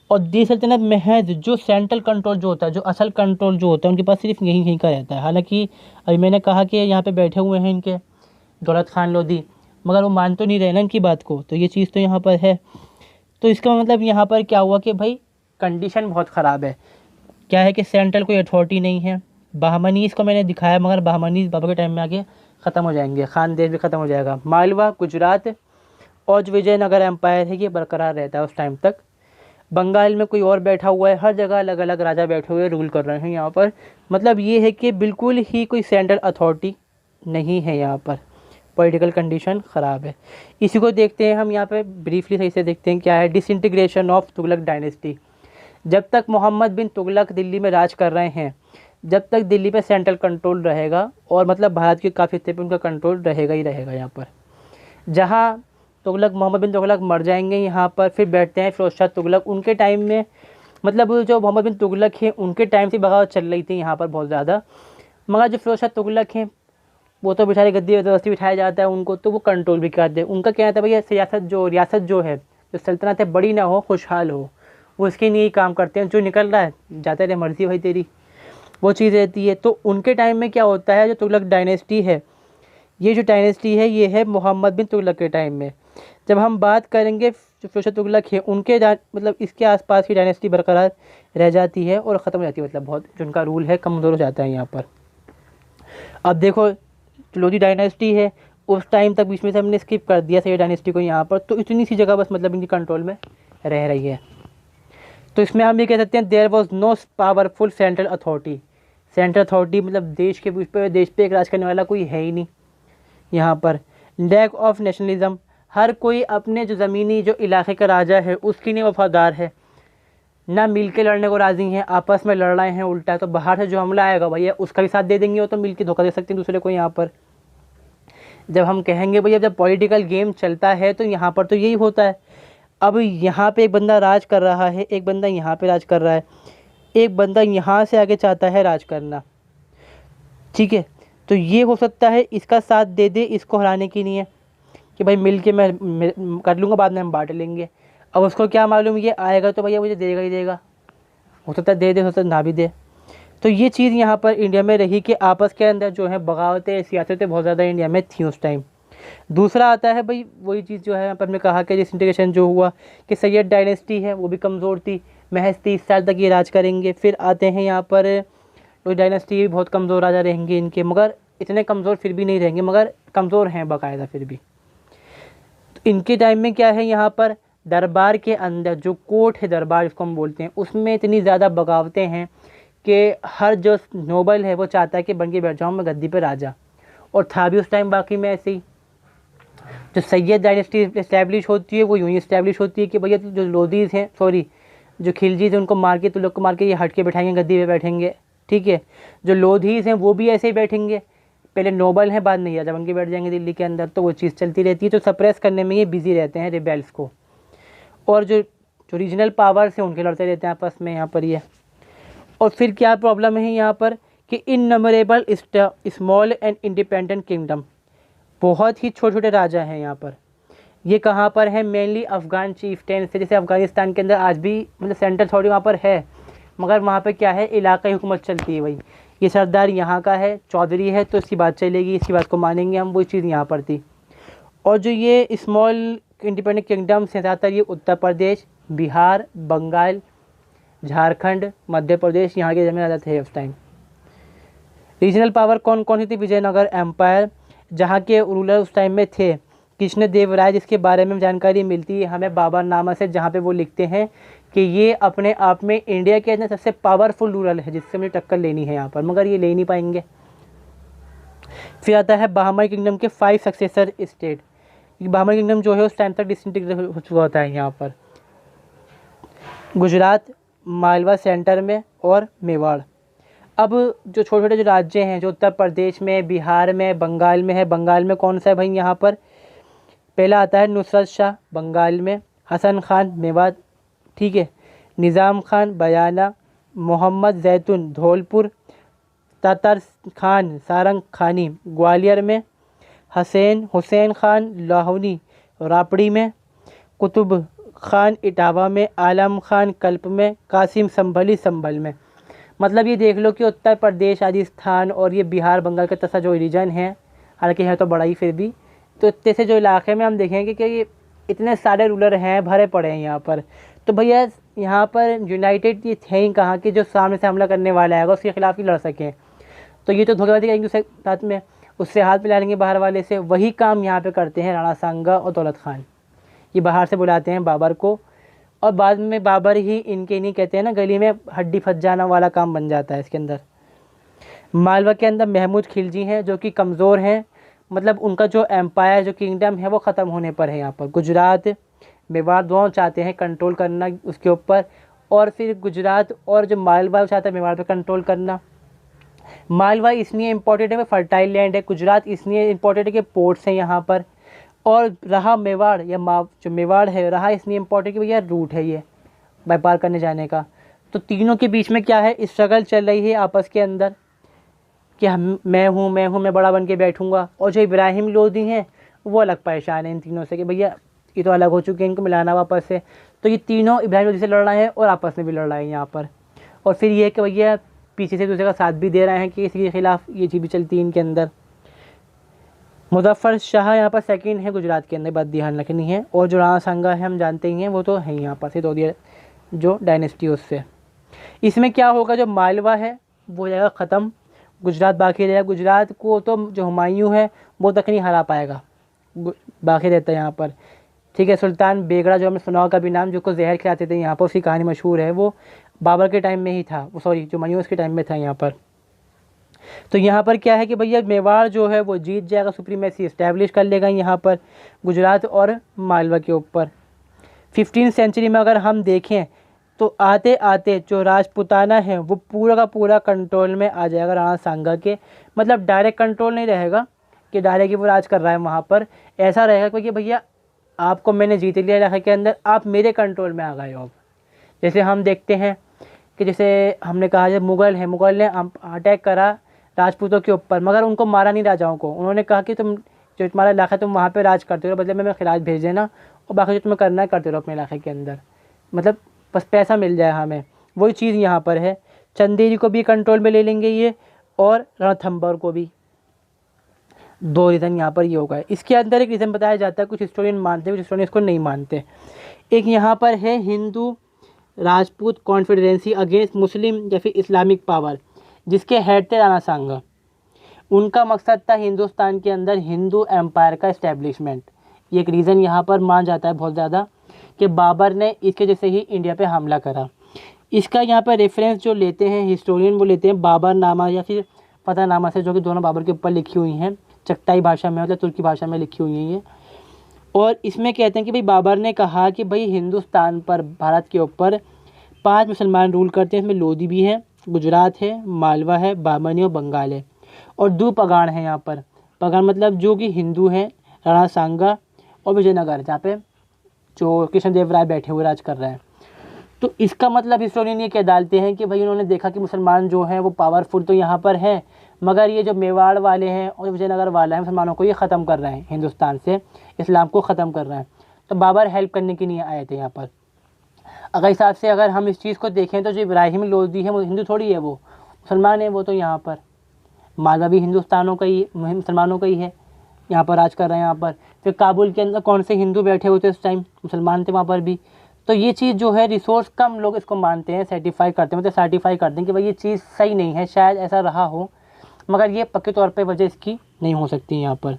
और दिल्ली सल्तनत महज जो सेंट्रल कंट्रोल जो होता है, जो असल कंट्रोल जो होता है उनके पास सिर्फ यहीं का रहता है। हालांकि अभी मैंने कहा कि यहाँ पे बैठे हुए हैं इनके दौलत खान लोदी, मगर वो मान तो नहीं रहे ना इनकी बात को, तो ये चीज़ तो यहाँ पर है। तो इसका मतलब यहाँ पर क्या हुआ कि भाई कंडीशन बहुत ख़राब है, क्या है कि सेंट्रल कोई अथॉरिटी नहीं है। बहमनीज़ को मैंने दिखाया, मगर बहमनीज़ बाबा के टाइम में आगे ख़त्म हो जाएंगे, खानदेश भी ख़त्म हो जाएगा। मालवा, गुजरात और जो विजयनगर एम्पायर है ये बरकरार रहता है उस टाइम तक। बंगाल में कोई और बैठा हुआ है, हर जगह अलग अलग राजा बैठे हुए रूल कर रहे हैं यहाँ पर। मतलब ये है कि बिल्कुल ही कोई सेंट्रल अथॉरिटी नहीं है यहाँ पर, पॉलिटिकल कंडीशन ख़राब है। इसी को देखते हैं हम यहाँ पे ब्रीफली सही से देखते हैं क्या है। Disintegration of Tughlaq dynasty. जब तक मोहम्मद बिन तुगलक दिल्ली में राज कर रहे हैं, जब तक दिल्ली पे सेंट्रल कंट्रोल रहेगा, और मतलब भारत के काफ़ी हिस्से पे उनका कंट्रोल रहेगा ही रहेगा यहाँ पर। जहाँ मोहम्मद बिन तुगलक मर जाएंगे यहाँ पर, फिर बैठते हैं फिरोज शाह तुगलक। उनके टाइम में मतलब जो मोहम्मद बिन तुगलक हैं उनके टाइम से बगावत चल रही थी यहाँ पर बहुत ज़्यादा, मगर जो फिरोज शाह तुगलक हैं वो तो बेचारे गद्दी ज़बरदस्ती बिठाया जाता है उनको, तो वो कंट्रोल भी करते हैं। उनका कहना था भैया रियासत जो है, जो सल्तनत है बड़ी ना हो, खुशहाल हो, वो इसके लिए ही काम करते हैं। जो निकल रहा है जाते रहे, मर्जी भाई तेरी, वो चीज़ रहती है। तो उनके टाइम में क्या होता है, जो तुगलक डायनेस्टी है, ये जो डायनेस्टी है ये है मोहम्मद बिन तुगलक के टाइम में। जब हम बात करेंगे जो फिरोज तुगलक है उनके मतलब इसके आसपास की डायनेस्टी बरकरार रह जाती है और ख़त्म हो जाती है, मतलब बहुत जो उनका रूल है कमज़ोर हो जाता है यहाँ पर। अब देखो लोधी डायनेस्टी है, उस टाइम तक बीच में से हमने स्किप कर दिया सही डायनेस्टी को यहाँ पर, तो इतनी सी जगह बस मतलब इनकी कंट्रोल में रह रही है। तो इसमें हम ये कह सकते हैं there was no powerful central authority. Central authority मतलब देश के देश पे एक राज करने वाला कोई है ही नहीं यहाँ पर। लैक ऑफ नेशनलिज्म, हर कोई अपने जो ज़मीनी जो इलाके का राजा है उसकी नहीं वफादार है, ना मिल के लड़ने को राज़ी हैं, आपस में लड़ रहे हैं उल्टा। तो बाहर से जो हमला आएगा भैया उसका भी साथ दे देंगे, वो तो मिल के धोखा दे सकते हैं दूसरे को यहाँ पर। जब हम कहेंगे भैया जब पॉलिटिकल गेम चलता है तो यहाँ पर तो यही होता है। अब यहाँ पे एक बंदा राज कर रहा है, एक बंदा यहाँ पे राज कर रहा है, एक बंदा यहाँ से आगे चाहता है राज करना, ठीक है। तो ये हो सकता है इसका साथ दे दे, इसको हराने की नहीं है कि भाई मिल के मैं कर लूँगा, बाद में हम बांट लेंगे। अब उसको क्या मालूम ये आएगा तो भैया मुझे देगा ही देगा, हो सकता है दे दे, हो सकता है ना भी दे। तो ये चीज़ यहाँ पर इंडिया में रही कि आपस के अंदर जो है बगावतें सियासतें बहुत ज़्यादा इंडिया में थी उस टाइम। दूसरा आता है भाई वही चीज़ जो है यहाँ पर मैं कहा कि डिसइंटीग्रेशन जो हुआ कि सैयद डायनेस्टी है वो भी कमज़ोर थी, महज 30 साल तक ये राज करेंगे। फिर आते हैं यहाँ पर लोधी डायनेस्टी, बहुत कमज़ोर राजा रहेंगे इनके, मगर इतने कमज़ोर फिर भी नहीं रहेंगे, मगर कमज़ोर हैं बाकायदा फिर भी। तो इनके टाइम में क्या है यहाँ पर दरबार के अंदर जो कोर्ट है, दरबार जिसको हम बोलते हैं, उसमें इतनी ज़्यादा बगावतें हैं कि हर जो नोबल है वो चाहता है कि बन के बैठ जाऊँ मैं गद्दी पर राजा। और था भी उस टाइम बाकी में ऐसे ही। जो सैयद डायनेस्टी इस्टेब्लिश होती है वो यूँ ही इस्टेब्लिश होती है कि भैया जो लोधीज़ हैं, सॉरी जो खिलजीज़ हैं उनको मार के, तो लोग को मार के ये हट के बैठाएंगे, गद्दी पे बैठेंगे, ठीक है। जो लोधीज़ हैं वो भी ऐसे ही बैठेंगे, पहले नोबल हैं बाद में राजा बन के बैठ जाएंगे दिल्ली के अंदर। तो वो चीज़ चलती रहती है, तो सप्रेस करने में ये बिजी रहते हैं रिबेल्स को। और जो रीजनल पावर्स हैं उनके लड़ते रहते हैं आपस में यहाँ पर ये। और फिर क्या प्रॉब्लम है यहाँ पर कि इननमरेबल स्मॉल एंड इंडिपेंडेंट किंगडम, बहुत ही छोटे छोटे राजा हैं यहाँ पर। ये कहाँ पर है? मेनली अफ़गान चीफ्टेन से, जैसे अफ़गानिस्तान के अंदर आज भी मतलब सेंट्रल अथॉरिटी वहाँ पर है, मगर वहाँ पर क्या है इलाकाई हुकूमत चलती है। वही ये सरदार यहाँ का है, चौधरी है, तो इसकी बात चलेगी, इसकी बात को मानेंगे हम, वही चीज़ यहाँ पर थी। और जो ये स्मॉल इंडिपेंडेंट किंगडम्स हैं ज़्यादातर ये उत्तर प्रदेश, बिहार, बंगाल, झारखंड, मध्य प्रदेश, यहाँ के ज़मीन ज़्यादा थे उस टाइम। रीजनल पावर कौन कौन सी थी? विजयनगर एम्पायर, जहाँ के रूलर उस टाइम में थे कृष्ण देव राय, जिसके बारे में जानकारी मिलती है हमें बाबरनामा से, जहाँ पे वो लिखते हैं कि ये अपने आप में इंडिया के अंदर सबसे पावरफुल रूलर है जिससे मुझे टक्कर लेनी है यहाँ पर, मगर ये ले नहीं पाएंगे। फिर आता है बहामनी किंगडम के 5 सक्सेसर स्टेट। बहामनी किंगडम जो है उस टाइम तक डिसइंटीग्रेट हो चुका होता है यहाँ पर, गुजरात, मालवा सेंटर में और मेवाड़। अब जो छोटे छोटे जो राज्य हैं जो उत्तर प्रदेश में, बिहार में, बंगाल में है, बंगाल में कौन सा है भाई यहाँ पर? पहला आता है नुसरत शाह बंगाल में, हसन खान मेवात, ठीक है, निज़ाम खान बयाना, मोहम्मद जैतून धौलपुर, तातर खान सारंग खानी ग्वालियर में, हुसैन खान लाहौनी रापड़ी में, कुतुब खान इटावा में, आलम खान कल्प में, कासिम संभली संभल में। मतलब ये देख लो कि उत्तर प्रदेश, राजस्थान और ये बिहार बंगाल का तसा जो रीजन है, हालांकि है तो बड़ा ही फिर भी, तो इतने से जो इलाके में हम देखेंगे कि ये इतने सारे रूलर हैं, भरे पड़े हैं यहाँ पर। तो भैया यहाँ पर यूनाइटेड ये थे ही कहाँ कि जो सामने से हमला करने वाला है उसके खिलाफ ही लड़ सकें। तो ये तो धोखेबाजी करेंगे उसके साथ में, उससे हाथ मिला लेंगे बाहर वाले से। वही काम यहाँ पे करते हैं राणा सांगा और दौलत खान, ये बाहर से बुलाते हैं बाबर को, और बाद में बाबर ही इनके नहीं कहते हैं ना गली में हड्डी फंस जाना वाला काम बन जाता है इसके अंदर। मालवा के अंदर महमूद खिलजी हैं जो कि कमज़ोर हैं, मतलब उनका जो एम्पायर जो किंगडम है वो ख़त्म होने पर है यहाँ पर। गुजरात मेवाड़ दोनों चाहते हैं कंट्रोल करना उसके ऊपर, और फिर गुजरात और जो मालवा चाहता है मेवाड़ पर कंट्रोल करना। मालवा इसलिए इम्पोर्टेंट है कि फर्टाइल लैंड है, गुजरात इसलिए इम्पोर्टेंट है कि पोर्ट्स हैं यहाँ पर, और रहा मेवाड़ या जो मेवाड़ है रहा इसलिए इम्पोर्टेंट कि भैया रूट है ये व्यापार करने जाने का। तो तीनों के बीच में क्या है स्ट्रगल चल रही है आपस के अंदर कि मैं बड़ा बन के बैठूंगा। और जो इब्राहिम लोधी हैं वो अलग परेशान है इन तीनों से कि भैया ये तो अलग हो चुके हैं, इनको मिलाना वापस से। तो ये तीनों इब्राहिम लोधी से लड़ रहे हैं और आपस में भी लड़ रहे हैं यहाँ पर। और फिर ये है कि भैया पीछे से दूसरे का साथ भी दे रहे हैं कि इसी के खिलाफ ये चीज़ भी चलती है इनके अंदर। मुज़फ़्फ़र शाह यहाँ पर सेकंड है गुजरात के अंदर, बात ध्यान रखनी है। और जो राणा सांगा है हम जानते ही हैं, वो तो है यहाँ पर सितोदिया जो डायनेस्टी उससे। इसमें क्या होगा, जो मालवा है वो जाएगा ख़त्म, गुजरात बाकी रहेगा। गुजरात को तो जो हुमायूं है वो तक नहीं हरा पाएगा, बाकी रहता है यहाँ पर। ठीक है, सुल्तान बेगड़ा जो हमने सुना का भी नाम, जो को जहर खिलाते थे यहाँ पर, उसकी कहानी मशहूर है, वो बाबर के टाइम में ही था, वो सॉरी जो हुमायूं के टाइम में था यहाँ पर। तो यहाँ पर क्या है कि भैया मेवाड़ जो है वो जीत जाएगा, सुप्रीमेसी इस्टेब्लिश कर लेगा यहाँ पर गुजरात और मालवा के ऊपर। 15वीं सेंचुरी में अगर हम देखें तो आते आते जो राजपूताना है वो पूरा का पूरा कंट्रोल में आ जाएगा राणा सांगा के। मतलब डायरेक्ट कंट्रोल नहीं रहेगा कि डायरेक्ट ही वो राज कर रहा है वहाँ पर, ऐसा रहेगा क्योंकि भैया आपको मैंने जीत लिया इलाके के अंदर, आप मेरे कंट्रोल में आ गए हो। जैसे हम देखते हैं कि जैसे हमने कहा जब मुग़ल है, मुग़ल ने अटैक करा राजपूतों के ऊपर, मगर उनको मारा नहीं राजाओं को। उन्होंने कहा कि तुम जो तुम्हारा इलाका तुम वहाँ पे राज करते हो, बदले में खिलाफ भेज देना और बाकी जो तुम्हें करना है करते रहो अपने इलाके के अंदर, मतलब बस पैसा मिल जाए हमें। वही चीज़ यहाँ पर है, चंदेरी को भी कंट्रोल में ले लेंगे ये, और रणथंभौर को भी। दो रीज़न यहाँ पर ये होगा। इसके अंदर एक रीज़न बताया जाता है, कुछ हिस्टोरियन मानते हैं, कुछ हिस्टोरियन इसको नहीं मानते। एक यहाँ पर है हिंदू राजपूत कॉन्फेडरेंसी अगेंस्ट मुस्लिम या फिर इस्लामिक पावर, जिसके हेड थे राणा सांगा। उनका मकसद था हिंदुस्तान के अंदर हिंदू एम्पायर का इस्टेब्लिशमेंट। ये एक रीज़न यहाँ पर मान जाता है बहुत ज़्यादा कि बाबर ने इसके जैसे ही इंडिया पे हमला करा। इसका यहाँ पर रेफरेंस जो लेते हैं हिस्टोरियन, वो लेते हैं बाबरनामा या फिर फतहनामा से, जो कि दोनों बाबर के ऊपर लिखी हुई हैं, चगताई भाषा में मतलब तुर्की भाषा में लिखी हुई हैं ये। और इसमें कहते हैं कि भाई बाबर ने कहा कि भाई हिंदुस्तान पर, भारत के ऊपर 5 मुसलमान रूल करते हैं। इसमें लोधी भी है, गुजरात है, मालवा है, बामनी और बंगाल है, और 2 पगान हैं यहाँ पर। पगान मतलब जो कि हिंदू हैं, राणा सांगा और विजयनगर, जहाँ पे जो कृष्णदेव राय बैठे हुए राज कर रहे हैं। तो इसका मतलब हिस्टोरियन ये कह डालते हैं कि भाई उन्होंने देखा कि मुसलमान जो हैं वो पावरफुल तो यहाँ पर हैं, मगर ये जो मेवाड़ वाले हैं और विजयनगर वाला है, मुसलमानों को ये ख़त्म कर रहे हैं, हिंदुस्तान से इस्लाम को ख़त्म कर रहे हैं। तो बाबर हेल्प करने के लिए आए थे यहाँ पर। अगर हिसाब से अगर हम इस चीज़ को देखें तो जो इब्राहिम लोदी है वो हिंदू थोड़ी है, वो मुसलमान है। वो तो यहाँ पर मालवा भी हिंदुस्तानों का ही, मुसलमानों का ही है, यहाँ पर राज कर रहे हैं यहाँ पर। फिर काबुल के अंदर कौन से हिंदू बैठे हुए थे उस टाइम, मुसलमान थे वहाँ पर भी। तो ये चीज़ जो है रिसोर्स कम लोग इसको मानते हैं, सर्टिफाई करते हैं, मतलब सर्टिफाई करते हैं कि भाई ये चीज़ सही नहीं है, शायद ऐसा रहा हो, मगर ये पक्के तौर पे वजह इसकी नहीं हो सकती यहाँ पर।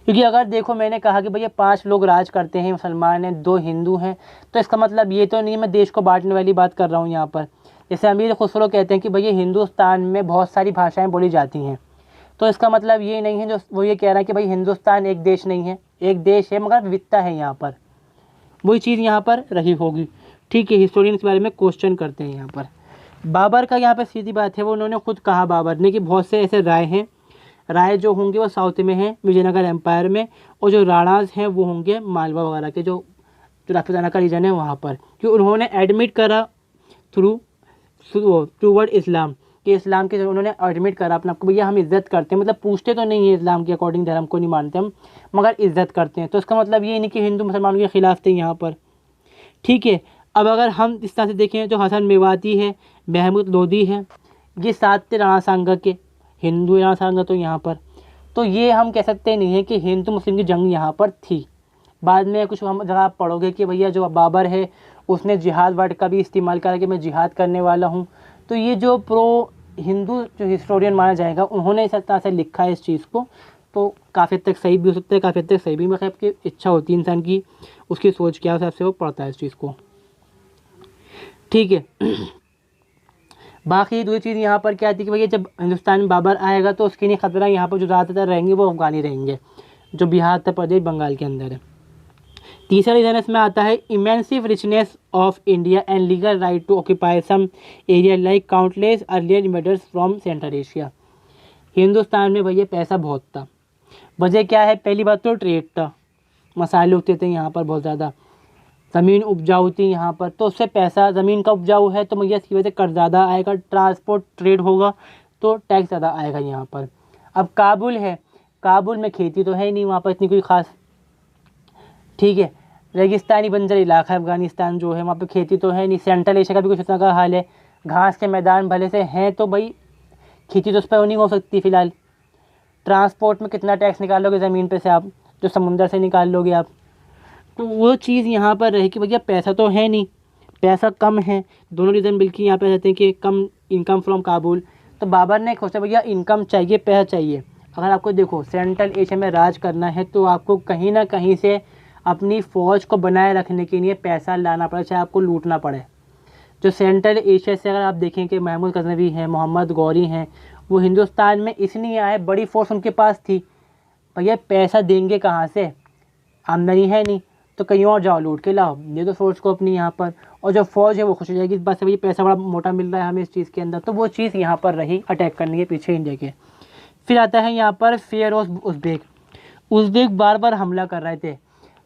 क्योंकि अगर देखो मैंने कहा कि भैया 5 लोग राज करते हैं, मुसलमान हैं, 2 हिंदू हैं, तो इसका मतलब ये तो नहीं मैं देश को बांटने वाली बात कर रहा हूँ यहाँ पर। जैसे अमीर खुसरो कहते हैं कि भैया हिंदुस्तान में बहुत सारी भाषाएँ बोली जाती हैं, तो इसका मतलब ये नहीं है जो वो ये कह रहा है कि भाई हिंदुस्तान एक देश नहीं है, एक देश है मगर विविधता है यहाँ पर। वही चीज़ यहाँ पर रही होगी। ठीक है, हिस्टोरियन इस बारे में क्वेश्चन करते हैं यहाँ पर। बाबर का यहाँ पर सीधी बात है, वो उन्होंने खुद कहा बाबर ने कि बहुत से ऐसे राय हैं, राय जो होंगे वो साउथ में हैं, विजयनगर एम्पायर में, और जो राणाज हैं वो होंगे मालवा वगैरह के, जो राजपूताना का रीजन है वहाँ पर। क्योंकि उन्होंने एडमिट करा टूवर्ड इस्लाम, कि इस्लाम के उन्होंने एडमिट करा अपने आपको, भैया हम इज़्ज़त करते हैं, मतलब पूछते तो नहीं है इस्लाम के अकॉर्डिंग, धर्म को नहीं मानते हम, मगर इज़्ज़त करते हैं। तो इसका मतलब ये नहीं कि हिंदू मुसलमानों के ख़िलाफ़ थे यहाँ पर। ठीक है, अब अगर हम इस तरह से देखें जो हसन मेवाती है, महमूद लोधी है, ये 7 थे राणा सांगा के, हिंदू राणा सांगा तो यहाँ पर। तो ये हम कह सकते नहीं है कि हिंदू मुस्लिम की जंग यहाँ पर थी। बाद में कुछ हम जगह आप पढ़ोगे कि भैया जो बाबर है उसने जिहाद वर्ड का भी इस्तेमाल करा कि मैं जिहाद करने वाला हूँ। तो ये जो प्रो हिंदू जो हिस्टोरियन माना जाएगा, उन्होंने इस तरह से लिखा है इस चीज़ को, तो काफ़ी हद तक सही भी हो सकता है, काफ़ी हद तक सही भी, मतलब कि इच्छा होती है इंसान की, उसकी सोच क्या हिसाब से वो पढ़ता है इस चीज़ को। ठीक है, बाकी दूसरी चीज़ यहाँ पर क्या आती है कि भैया जब हिंदुस्तान में बाबर आएगा तो उसके लिए ख़तरा यहाँ पर जो ज़्यादातर रहेंगे वो अफगानी रहेंगे, जो बिहार, उत्तर प्रदेश, बंगाल के अंदर है। तीसरा रीज़न इसमें आता है immense richness of India and legal right to occupy some area like countless earlier invaders from Central Asia. Hindustan में भैया पैसा बहुत था। वजह क्या है, पहली बात तो ट्रेड था, मसाले उगते थे यहाँ पर बहुत ज़्यादा, ज़मीन उपजाऊ थी यहाँ पर, तो उससे पैसा, ज़मीन का उपजाऊ है तो भैया इसकी वजह से कर्ज ज़्यादा आएगा, ट्रांसपोर्ट ट्रेड होगा तो टैक्स ज़्यादा आएगा यहाँ पर। अब काबुल है, काबुल में खेती तो है ही नहीं वहाँ पर इतनी कोई ख़ास। ठीक है, रेगिस्तानी बंजर इलाका है अफ़गानिस्तान जो है, वहाँ पे खेती तो है नहीं। सेंट्रल एशिया का भी कुछ इस तरह का हाल है, घास के मैदान भले से हैं तो भाई खेती तो उस पर नहीं हो सकती फ़िलहाल। ट्रांसपोर्ट में कितना टैक्स निकालोगे ज़मीन पे से आप, जो समुंदर से निकाल लोगे आप। तो वो चीज़ यहाँ पर रहे कि भैया पैसा तो है नहीं, पैसा कम है, दोनों रीज़न मिलकर यहाँ पे रहते हैं कि कम इनकम फ्रॉम काबुल। तो बाबर ने सोचा भैया इनकम चाहिए, पैसा चाहिए। अगर आपको देखो सेंट्रल एशिया में राज करना है तो आपको कहीं ना कहीं से अपनी फ़ौज को बनाए रखने के लिए पैसा लाना पड़े, चाहे आपको लूटना पड़े। जो सेंट्रल एशिया से अगर आप देखें कि महमूद गजनवी हैं, मोहम्मद गौरी हैं, वो हिंदुस्तान में इसलिए आए, बड़ी फोर्स उनके पास थी, भैया पैसा देंगे कहाँ से, आमदनी है नहीं, तो कहीं और जाओ लूट के लाओ, दे दो फोर्स को अपनी यहाँ पर, और जो फौज है वो खुश हो जाएगी इस बात से, भैया पैसा बड़ा मोटा मिल रहा है हमें इस चीज़ के अंदर। तो वो चीज़ यहाँ पर रही अटैक करने के पीछे इंडिया के। फिर आता है यहाँ पर फिरोज उज़्बेक। उज़्बेक बार बार हमला कर रहे थे।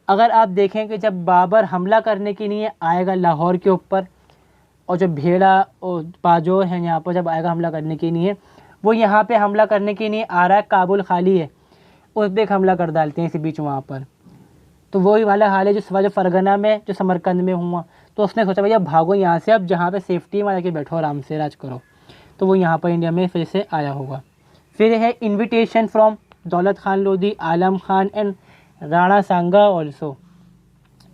अगर आप देखें कि जब बाबर हमला करने के लिए आएगा लाहौर के ऊपर, और जो भेड़ा और बाजोर हैं यहाँ पर जब आएगा हमला करने के लिए, वो यहाँ पे हमला करने के लिए आ रहा है, काबुल खाली है, उज़्बेक हमला कर डालते हैं इसी बीच वहाँ पर। तो वही वाला हाल है जो फ़रगना में, जो समरकंद में हुआ। तो उसने सोचा भैया भागो यहाँ से, अब जहाँ पे सेफ्टी में आके बैठो, आराम से राज करो। तो वो यहाँ पर इंडिया में फिर से आया होगा। फिर है invitation from Daulat Khan Lodhi, Alam Khan and Rana Sanga also.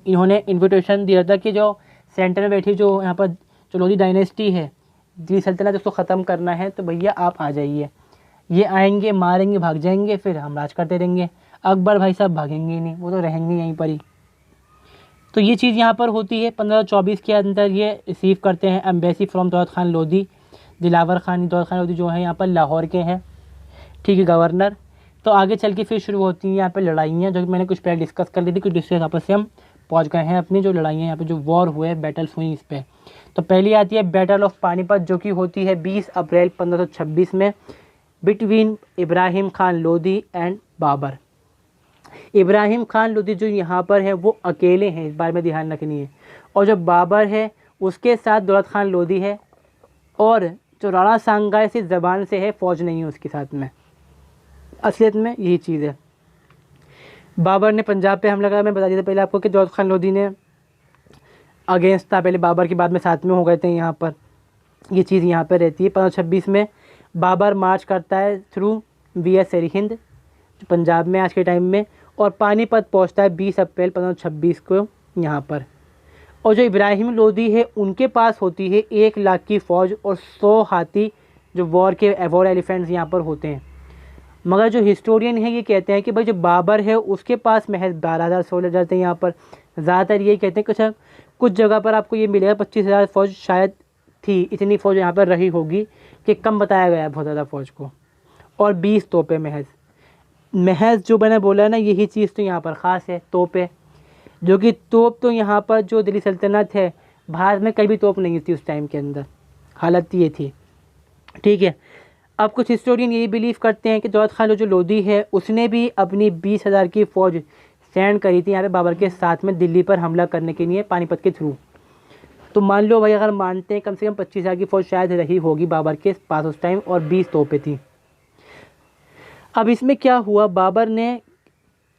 इन्होंने इन्विटेशन दिया था कि जो सेंटर में बैठी जो यहाँ पर जो लोधी डायनेस्टी है, दिल्ली सल्तनत, उसको ख़त्म करना है तो भैया आप आ जाइए। ये आएंगे, मारेंगे, भाग जाएंगे, फिर हम राज करते रहेंगे। अकबर भाई साहब भागेंगे ही नहीं, वो तो रहेंगे यहीं पर ही। तो ये चीज़ यहाँ पर होती है। 1524 के अंदर ये रिसीव करते हैं एम्बेसी फ्रॉम दौलत खान लोधी। दिलावर खान, दौलत खान लोधी जो है यहाँ पर लाहौर के हैं, ठीक है, गवर्नर। तो आगे चल के फिर शुरू होती हैं यहाँ पर लड़ाइयाँ, जो कि मैंने कुछ पहले डिस्कस कर ली थी, कुछ डिस्कस आपस से हम पहुँच गए हैं अपनी जो लड़ाइयाँ यहाँ पे, जो वॉर हुए, बैटल्स हुई इस पर। तो पहली आती है बैटल ऑफ पानीपत, जो कि होती है 20 अप्रैल 1526 में, बिटवीन इब्राहिम खान लोधी एंड बाबर। इब्राहिम खान लोधी जो यहाँ पर है वो अकेले हैं, इस बारे में ध्यान रखनी है। और जो बाबर है उसके साथ दौलत खान लोधी है, और जो राणा सांगा इस ज़बान से है, फ़ौज नहीं है उसके साथ में। असलियत में यही चीज़ है। बाबर ने पंजाब पे हमला करा, मैं बता दिया था पहले आपको कि दौलत खान लोधी ने अगेंस्ट था पहले बाबर के, बाद में साथ में हो गए थे यहाँ पर। ये चीज़ यहाँ पर रहती है। 1526 में बाबर मार्च करता है थ्रू वीर सरहिंद, जो पंजाब में आज के टाइम में, और पानीपत पहुँचता है 20 अप्रैल 1526 को यहाँ पर। और जो इब्राहिम लोधी है उनके पास होती है 1 लाख की फ़ौज और 100 हाथी, जो वॉर एलिफेंट्स यहाँ पर होते हैं। मगर जो हिस्टोरियन है ये कहते हैं कि भाई जो बाबर है उसके पास महज 12,000 सोल्जर थे यहाँ पर। ज़्यादातर ये कहते हैं कि कुछ जगह पर आपको ये मिलेगा 25,000 फ़ौज शायद थी, इतनी फ़ौज यहाँ पर रही होगी, कि कम बताया गया है बहुत ज़्यादा फ़ौज को। और 20 तोपें महज जो मैंने बोला है ना, यही चीज़ तो यहाँ पर ख़ास है, तोपें। जो कि तोप तो यहाँ पर जो दिल्ली सल्तनत है, भारत में कहीं भी तोप नहीं थी उस टाइम के अंदर, हालत ये थी, ठीक है। अब कुछ हिस्टोरियन यही बिलीव करते हैं कि दौलत खान जो लोधी है उसने भी अपनी 20,000 की फ़ौज सेंड करी थी यहाँ पे बाबर के साथ में दिल्ली पर हमला करने के लिए पानीपत के थ्रू। तो मान लो भाई, अगर मानते हैं कम से कम 25,000 की फ़ौज शायद रही होगी बाबर के पास उस टाइम, और 20 तोपें थी। अब इसमें क्या हुआ, बाबर ने,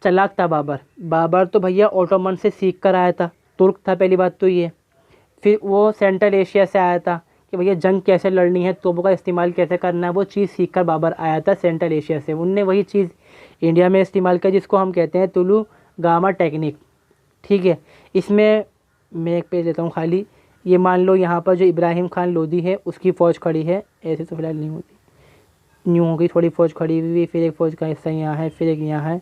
चालाक था बाबर तो भैया ऑटोमन से सीख कर आया था, तुर्क था पहली बात तो ये। फिर वो सेंट्रल एशिया से आया था कि भैया जंग कैसे लड़नी है, तोपों का इस्तेमाल कैसे करना है, वो चीज़ सीख कर बाबर आया था सेंट्रल एशिया से। उनने वही चीज़ इंडिया में इस्तेमाल किया, जिसको हम कहते हैं तुलु गामा टेक्निक, ठीक है। इसमें मैं एक पेज लेता हूँ खाली। ये मान लो यहाँ पर जो इब्राहिम खान लोधी है उसकी फ़ौज खड़ी है, ऐसे तो फिलहाल नहीं होती, न्यू हो गई, थोड़ी फ़ौज खड़ी हुई, फिर एक फ़ौज का हिस्सा यहाँ है, फिर एक यहाँ है,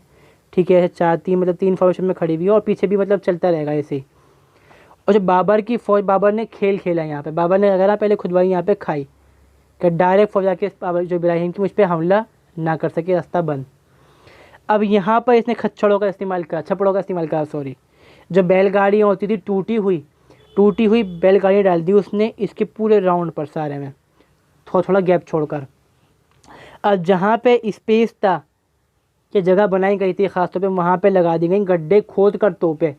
ठीक है, 3 फॉर्मेशन में खड़ी हुई है, और पीछे भी मतलब चलता रहेगा ऐसे ही। और जो बाबर की फ़ौज, बाबर ने खेल खेला यहाँ पे, बाबर ने अगर पहले खुदवाई यहाँ पे खाई कि डायरेक्ट फ़ौज आके बाबर जो इब्राहिम की मुझ पर हमला ना कर सके, रास्ता बंद। अब यहाँ पर इसने छपड़ों का इस्तेमाल करा, सॉरी, जो बैलगाड़ियाँ होती थी टूटी हुई बैलगाड़ियाँ डाल दी उसने इसके पूरे राउंड पर, सारे में थोड़ा थोड़ा गैप छोड़कर। अब जहाँ पे स्पेस था कि जगह बनाई गई थी ख़ास तौर पे, वहाँ पे लगा दी गई गड्ढे खोद कर तोपें।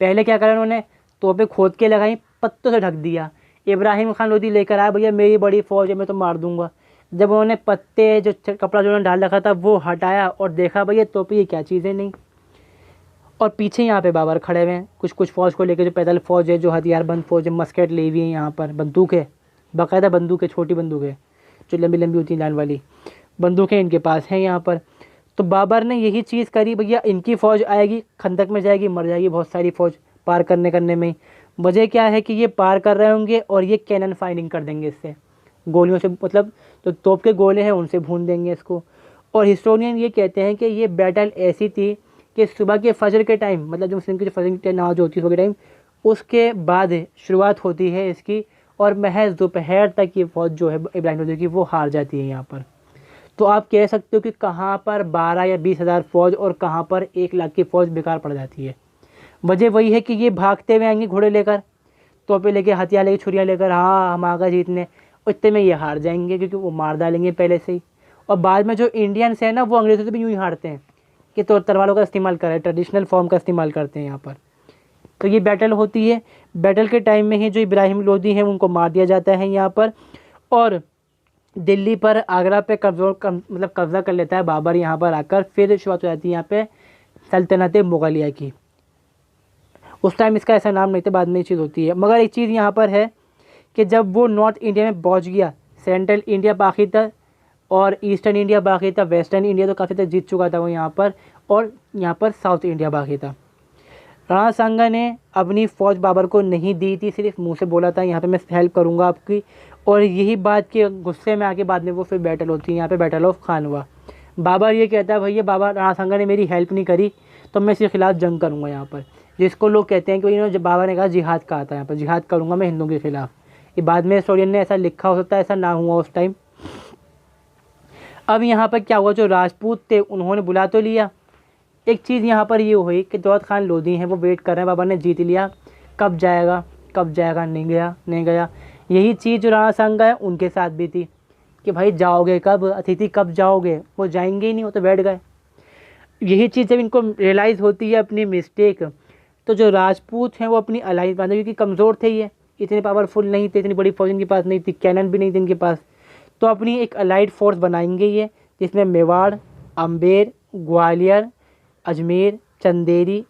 पहले क्या करा उन्होंने, तोपें खोद के लगाई, पत्तों से ढक दिया। इब्राहिम खान लोधी लेकर आया, भैया मेरी बड़ी फ़ौज है, मैं तो मार दूंगा। जब उन्होंने पत्ते जो कपड़ा जो उन्होंने डाल रखा था वो हटाया और देखा भैया तोपें ये क्या चीज़ें नहीं। और पीछे यहाँ पे बाबर खड़े हुए हैं कुछ फ़ौज को लेकर, जो पैदल फ़ौज है, जो हथियारबंद फ़ौज है, मस्केट ली हुई है, यहाँ पर बंदूक है, बाकायदा बंदूक है, छोटी बंदूक है जो लंबी लंबी होती है लाल वाली बंदूकें इनके पास हैं यहाँ पर। तो बाबर ने यही चीज़ करी, भैया इनकी फ़ौज आएगी, खंदक में जाएगी, मर जाएगी बहुत सारी फ़ौज पार करने में। वजह क्या है कि ये पार कर रहे होंगे और ये कैनन फायरिंग कर देंगे इससे, गोलियों से, मतलब जो तोप के गोले हैं उनसे भून देंगे इसको। और हिस्टोरियन ये कहते हैं कि ये बैटल ऐसी थी कि सुबह के फजर के टाइम, मतलब जो मुस्लिम की जो फजर की नमाज होती है सुबह के टाइम, उसके बाद शुरुआत होती है इसकी, और महज दोपहर तक ये फ़ौज जो है इब्राहिम लोदी की वो हार जाती है यहाँ पर। तो आप कह सकते हो कि कहाँ पर 12 या 20 हज़ार फ़ौज और कहाँ पर 1 लाख की फ़ौज बेकार पड़ जाती है। वजह वही है कि ये भागते हुए आएंगे घोड़े लेकर, तोपे लेके, हथियार लेके, छुरियाँ लेकर, हाँ हम आ गए जीतने, उतने में ये हार जाएंगे क्योंकि वो मार डालेंगे पहले से ही। और बाद में जो इंडियंस हैं ना, वो अंग्रेज़ों से भी यूँ ही हारते हैं कि तो तलवारों का इस्तेमाल करें, ट्रेडिशनल फॉर्म का इस्तेमाल करते हैं यहाँ पर। तो ये बैटल होती है। बैटल के टाइम में ही जो इब्राहिम लोदी हैं उनको मार दिया जाता है यहाँ पर, और दिल्ली पर, आगरा पे मतलब कब्ज़ा कर लेता है बाबर यहाँ पर आकर। फिर शुरुआत हो जाती है यहाँ पे सल्तनत मुग़लिया की। उस टाइम इसका ऐसा नाम नहीं था, बाद में ये चीज़ होती है। मगर एक चीज़ यहाँ पर है कि जब वो नॉर्थ इंडिया में पहुँच गया, सेंट्रल इंडिया बाकी था और ईस्टर्न इंडिया बाकी था, वेस्टर्न इंडिया तो काफ़ी तक जीत चुका था वो यहाँ पर, और यहाँ पर साउथ इंडिया बाकी था। राणा सांगा ने अपनी फ़ौज बाबर को नहीं दी थी, सिर्फ मुंह से बोला था यहाँ पे मैं हेल्प करूँगा आपकी, और यही बात के गुस्से में आके बाद में वो फिर बैटल होती है यहाँ पे, बैटल ऑफ खानवा। बाबर ये कहता है भैया बाबा राणा सांगा ने मेरी हेल्प नहीं करी तो मैं इसके खिलाफ़ जंग करूँगा यहाँ पर, जिसको लोग कहते हैं कि जब बाबा ने कहा जिहाद कहा था यहाँ पर, जिहाद करूँगा मैं हिंदुओं के खिलाफ़। ये बाद में हिस्टोरियन ने ऐसा लिखा, हो सकता है ऐसा ना हुआ उस टाइम। अब यहाँ पर क्या हुआ, जो राजपूत थे उन्होंने बुला तो लिया। एक चीज़ यहाँ पर ये हुई कि दौलत खान लोधी हैं वो वेट कर रहे हैं, बाबर ने जीत लिया, कब जाएगा कब जाएगा, नहीं गया। यही चीज़ जो राणा सांगा है उनके साथ भी थी कि भाई जाओगे कब, अतिथि कब जाओगे, वो जाएंगे ही नहीं, वो तो बैठ गए। यही चीज़ जब इनको रियलाइज़ होती है अपनी मिस्टेक, तो जो राजपूत हैं वो अपनी अलाइंस बांधे, क्योंकि कमज़ोर थे, ये इतने पावरफुल नहीं थे, इतनी बड़ी फौज इनके पास नहीं थी, कैनन भी नहीं थी इनके पास। तो अपनी एक अलाइड फोर्स बनाएंगे ये, जिसमें मेवाड़, अम्बेर, ग्वालियर, अजमेर, चंदेरी,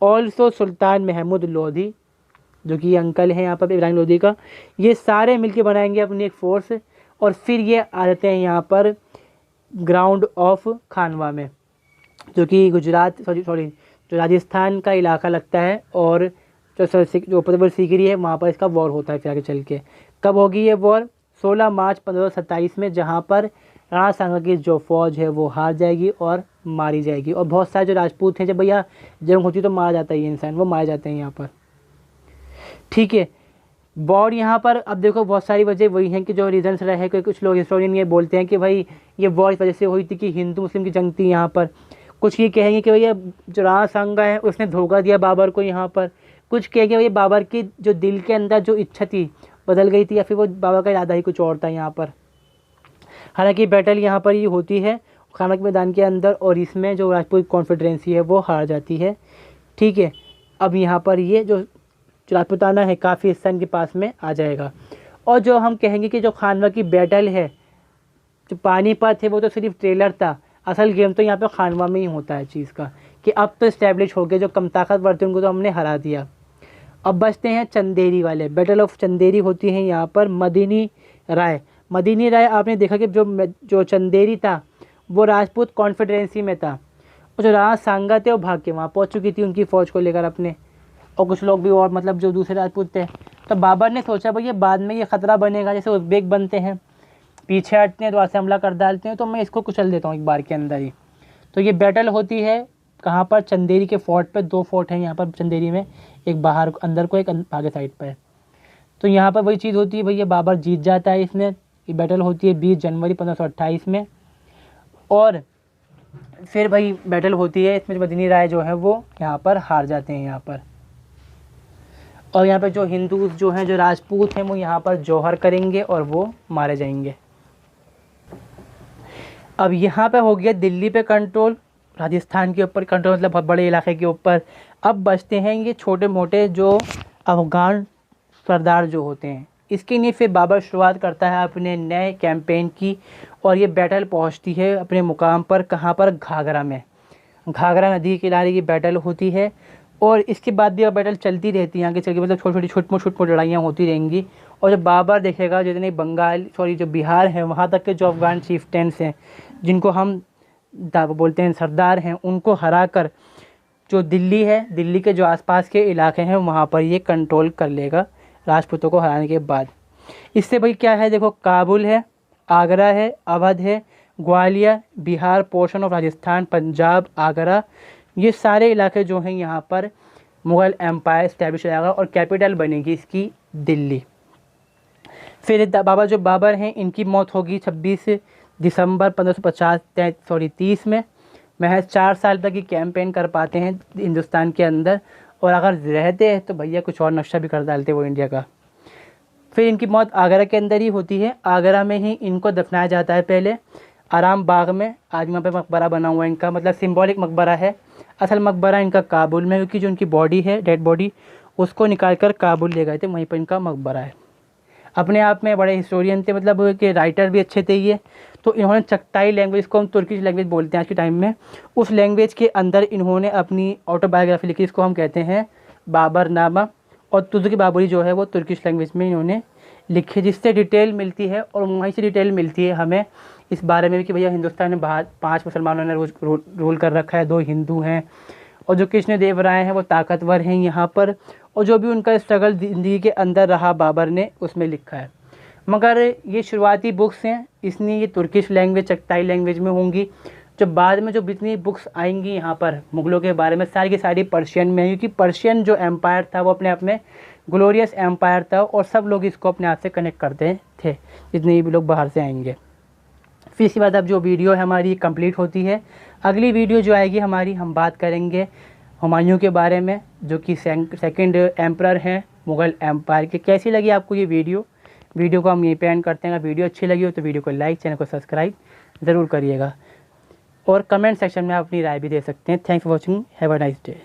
ऑल्सो सुल्तान महमूद लोधी जो कि अंकल हैं यहाँ पर इब्राहिम लोधी का, ये सारे मिलके बनाएंगे अपनी एक फ़ोर्स। और फिर ये आ जाते हैं यहाँ पर ग्राउंड ऑफ खानवा में, जो कि गुजरात जो राजस्थान का इलाका लगता है, और जो ऊपर सीकरी है वहाँ पर इसका वॉर होता है फिर आगे चल के। कब होगी ये वॉर, 16 मार्च 1527 में, जहाँ पर राणा सांगा की जो फ़ौज है वो हार जाएगी और मारी जाएगी। और बहुत सारे जो राजपूत हैं, जब भैया जंग होती तो मारा जाता है ये इंसान, वो मारे जाते हैं यहाँ पर, ठीक है। वॉर यहाँ पर अब देखो बहुत सारी वजह वही हैं कि जो रीजन्स रहे हैं, कुछ लोग हिस्टोरियन ये बोलते हैं कि भाई ये वॉर इस वजह से हुई थी कि हिंदू मुस्लिम की जंग थी यहाँ पर। कुछ ये कहेंगे कि भैया जो राणा सांगा है उसने धोखा दिया बाबर को यहाँ पर। कुछ कहेंगे भैया बाबर की जो दिल के अंदर जो इच्छा थी बदल गई थी, या फिर वो बाबर का इरादा ही कुछ और था यहाँ पर। हालांकि बैटल यहाँ पर ही होती है खानवा के मैदान के अंदर, और इसमें जो राजपूत कॉन्फेडरेंसी है वो हार जाती है, ठीक है। अब यहाँ पर ये जो राजपूताना है काफ़ी हिस्सा इनके पास में आ जाएगा। और जो हम कहेंगे कि जो खानवा की बैटल है, जो पानीपत है, वो तो सिर्फ ट्रेलर था, असल गेम तो यहाँ पे खानवा में ही होता है चीज़ का, कि अब तो इस्टेब्लिश हो गए, जो कम ताकतवर थे उनको तो हमने हरा दिया। अब बचते हैं चंदेरी वाले, बैटल ऑफ चंदेरी होती है यहाँ पर मदीनी राय। आपने देखा कि जो चंदेरी था वो राजपूत कॉन्फेडरेंसी में था, और जो राणा सांगा थे वो भाग के वहाँ पहुँच चुकी थी उनकी फ़ौज को लेकर अपने, और कुछ लोग भी और मतलब जो दूसरे राजपूत थे। तो बाबर ने सोचा भाई ये बाद में ये ख़तरा बनेगा, जैसे उज़्बेक बनते हैं, पीछे हटते हैं, द्वार से हमला कर डालते हैं, तो मैं इसको कुचल देता हूँ एक बार के अंदर ही। तो ये बैटल होती है कहाँ पर, चंदेरी के फोर्ट पे। 2 फोर्ट हैं यहाँ पर चंदेरी में, एक बाहर अंदर को, एक आगे साइड पर। तो यहाँ पर वही चीज़ होती है, भैया बाबर जीत जाता है इसमें। ये बैटल होती है 20 जनवरी 1528 में। और फिर भाई बैटल होती है इसमें मदीनी राय जो है वो यहाँ पर हार जाते हैं यहाँ पर। और यहाँ पर जो हिंदू जो हैं, जो राजपूत हैं, वो यहाँ पर जौहर करेंगे और वो मारे जाएंगे। अब यहाँ पे हो गया दिल्ली पे कंट्रोल, राजस्थान के ऊपर कंट्रोल, मतलब बहुत बड़े इलाके के ऊपर। अब बचते हैं ये छोटे मोटे जो अफ़गान सरदार जो होते हैं। इसके लिए फिर बाबर शुरुआत करता है अपने नए कैंपेन की, और ये बैटल पहुंचती है अपने मुकाम पर, कहाँ पर, घाघरा में। घाघरा नदी के किनारे की बैटल होती है, और इसके बाद भी अब बैटल चलती रहती है आगे चल के, मतलब छोटी मोटी लड़ाइयाँ होती रहेंगी। और जब बाबर देखेगा जितने जो बिहार है वहाँ तक के जो अफ़गान चीफ्टेंस हैं, जिनको हम बोलते हैं सरदार हैं, उनको हरा कर जो दिल्ली है, दिल्ली के जो आसपास के इलाके हैं वहाँ पर ये कंट्रोल कर लेगा राजपूतों को हराने के बाद। इससे भाई क्या है, देखो काबुल है, आगरा है, अवध है, ग्वालियर, बिहार, पोर्शन ऑफ राजस्थान, पंजाब, आगरा, ये सारे इलाके जो हैं यहाँ पर मुग़ल एम्पायर इस्टेब्लिश हो जाएगा और कैपिटल बनेगी इसकी दिल्ली। फिर बाबा जो बाबर हैं इनकी मौत होगी 26 दिसंबर 1530 में। महज 4 साल तक ये कैंपेन कर पाते हैं हिंदुस्तान के अंदर, और अगर रहते हैं तो भैया कुछ और नक्शा भी कर डालते वो इंडिया का। फिर इनकी मौत आगरा के अंदर ही होती है, आगरा में ही इनको दफनाया जाता है पहले आराम बाग में। आज वहाँ पे मकबरा बना हुआ है इनका, मतलब सिंबॉलिक मकबरा है। असल मकबरा इनका काबुल में, क्योंकि जो इनकी बॉडी है, डेड बॉडी, उसको निकाल कर काबुल ले गए थे, वहीं पर इनका मकबरा है। अपने आप में बड़े हिस्टोरियन थे, मतलब कि राइटर भी अच्छे थे ये। तो इन्होंने चगताई लैंग्वेज को हम तुर्किश लैंग्वेज बोलते हैं आज के टाइम में, उस लैंग्वेज के अंदर इन्होंने अपनी ऑटोबायोग्राफी लिखी, इसको हम कहते हैं बाबरनामा। और तुर्की बाबरी जो है वो तुर्किश लैंग्वेज में इन्होंने लिखी, जिससे डिटेल मिलती है। और वहीं से डिटेल मिलती है हमें इस बारे में भी कि भैया हिंदुस्तान में 5 मुसलमानों ने रूल कर रखा है, 2 हिंदू हैं, और जो कृष्णदेव राय हैं वो ताकतवर हैं यहाँ पर। और जो भी उनका स्ट्रगल ज़िंदगी के अंदर रहा बाबर ने, उसमें लिखा है। मगर ये शुरुआती बुक्स हैं, इसलिए ये तुर्किश लैंग्वेज, चगताई लैंग्वेज में होंगी। जो बाद में जो जितनी बुक्स आएंगी यहाँ पर मुग़लों के बारे में, सारी की सारी पर्शियन में, क्योंकि पर्शियन जो एम्पायर था वो अपने आप में ग्लोरियस एम्पायर था, और सब लोग इसको अपने आप से कनेक्ट करते थे, जितने भी लोग बाहर से आएंगे। फिर इसके बाद अब जो वीडियो है हमारी कंप्लीट होती है। अगली वीडियो जो आएगी हमारी, हम बात करेंगे हुमायूं के बारे में, जो कि सेकंड एम्परर हैं मुग़ल एम्पायर के। कैसी लगी आपको ये वीडियो को हम यहीं पे एंड करते हैं। अगर वीडियो अच्छी लगी हो तो वीडियो को लाइक, चैनल को सब्सक्राइब ज़रूर करिएगा, और कमेंट सेक्शन में आप अपनी राय भी दे सकते हैं। Thanks for watching, have a nice day.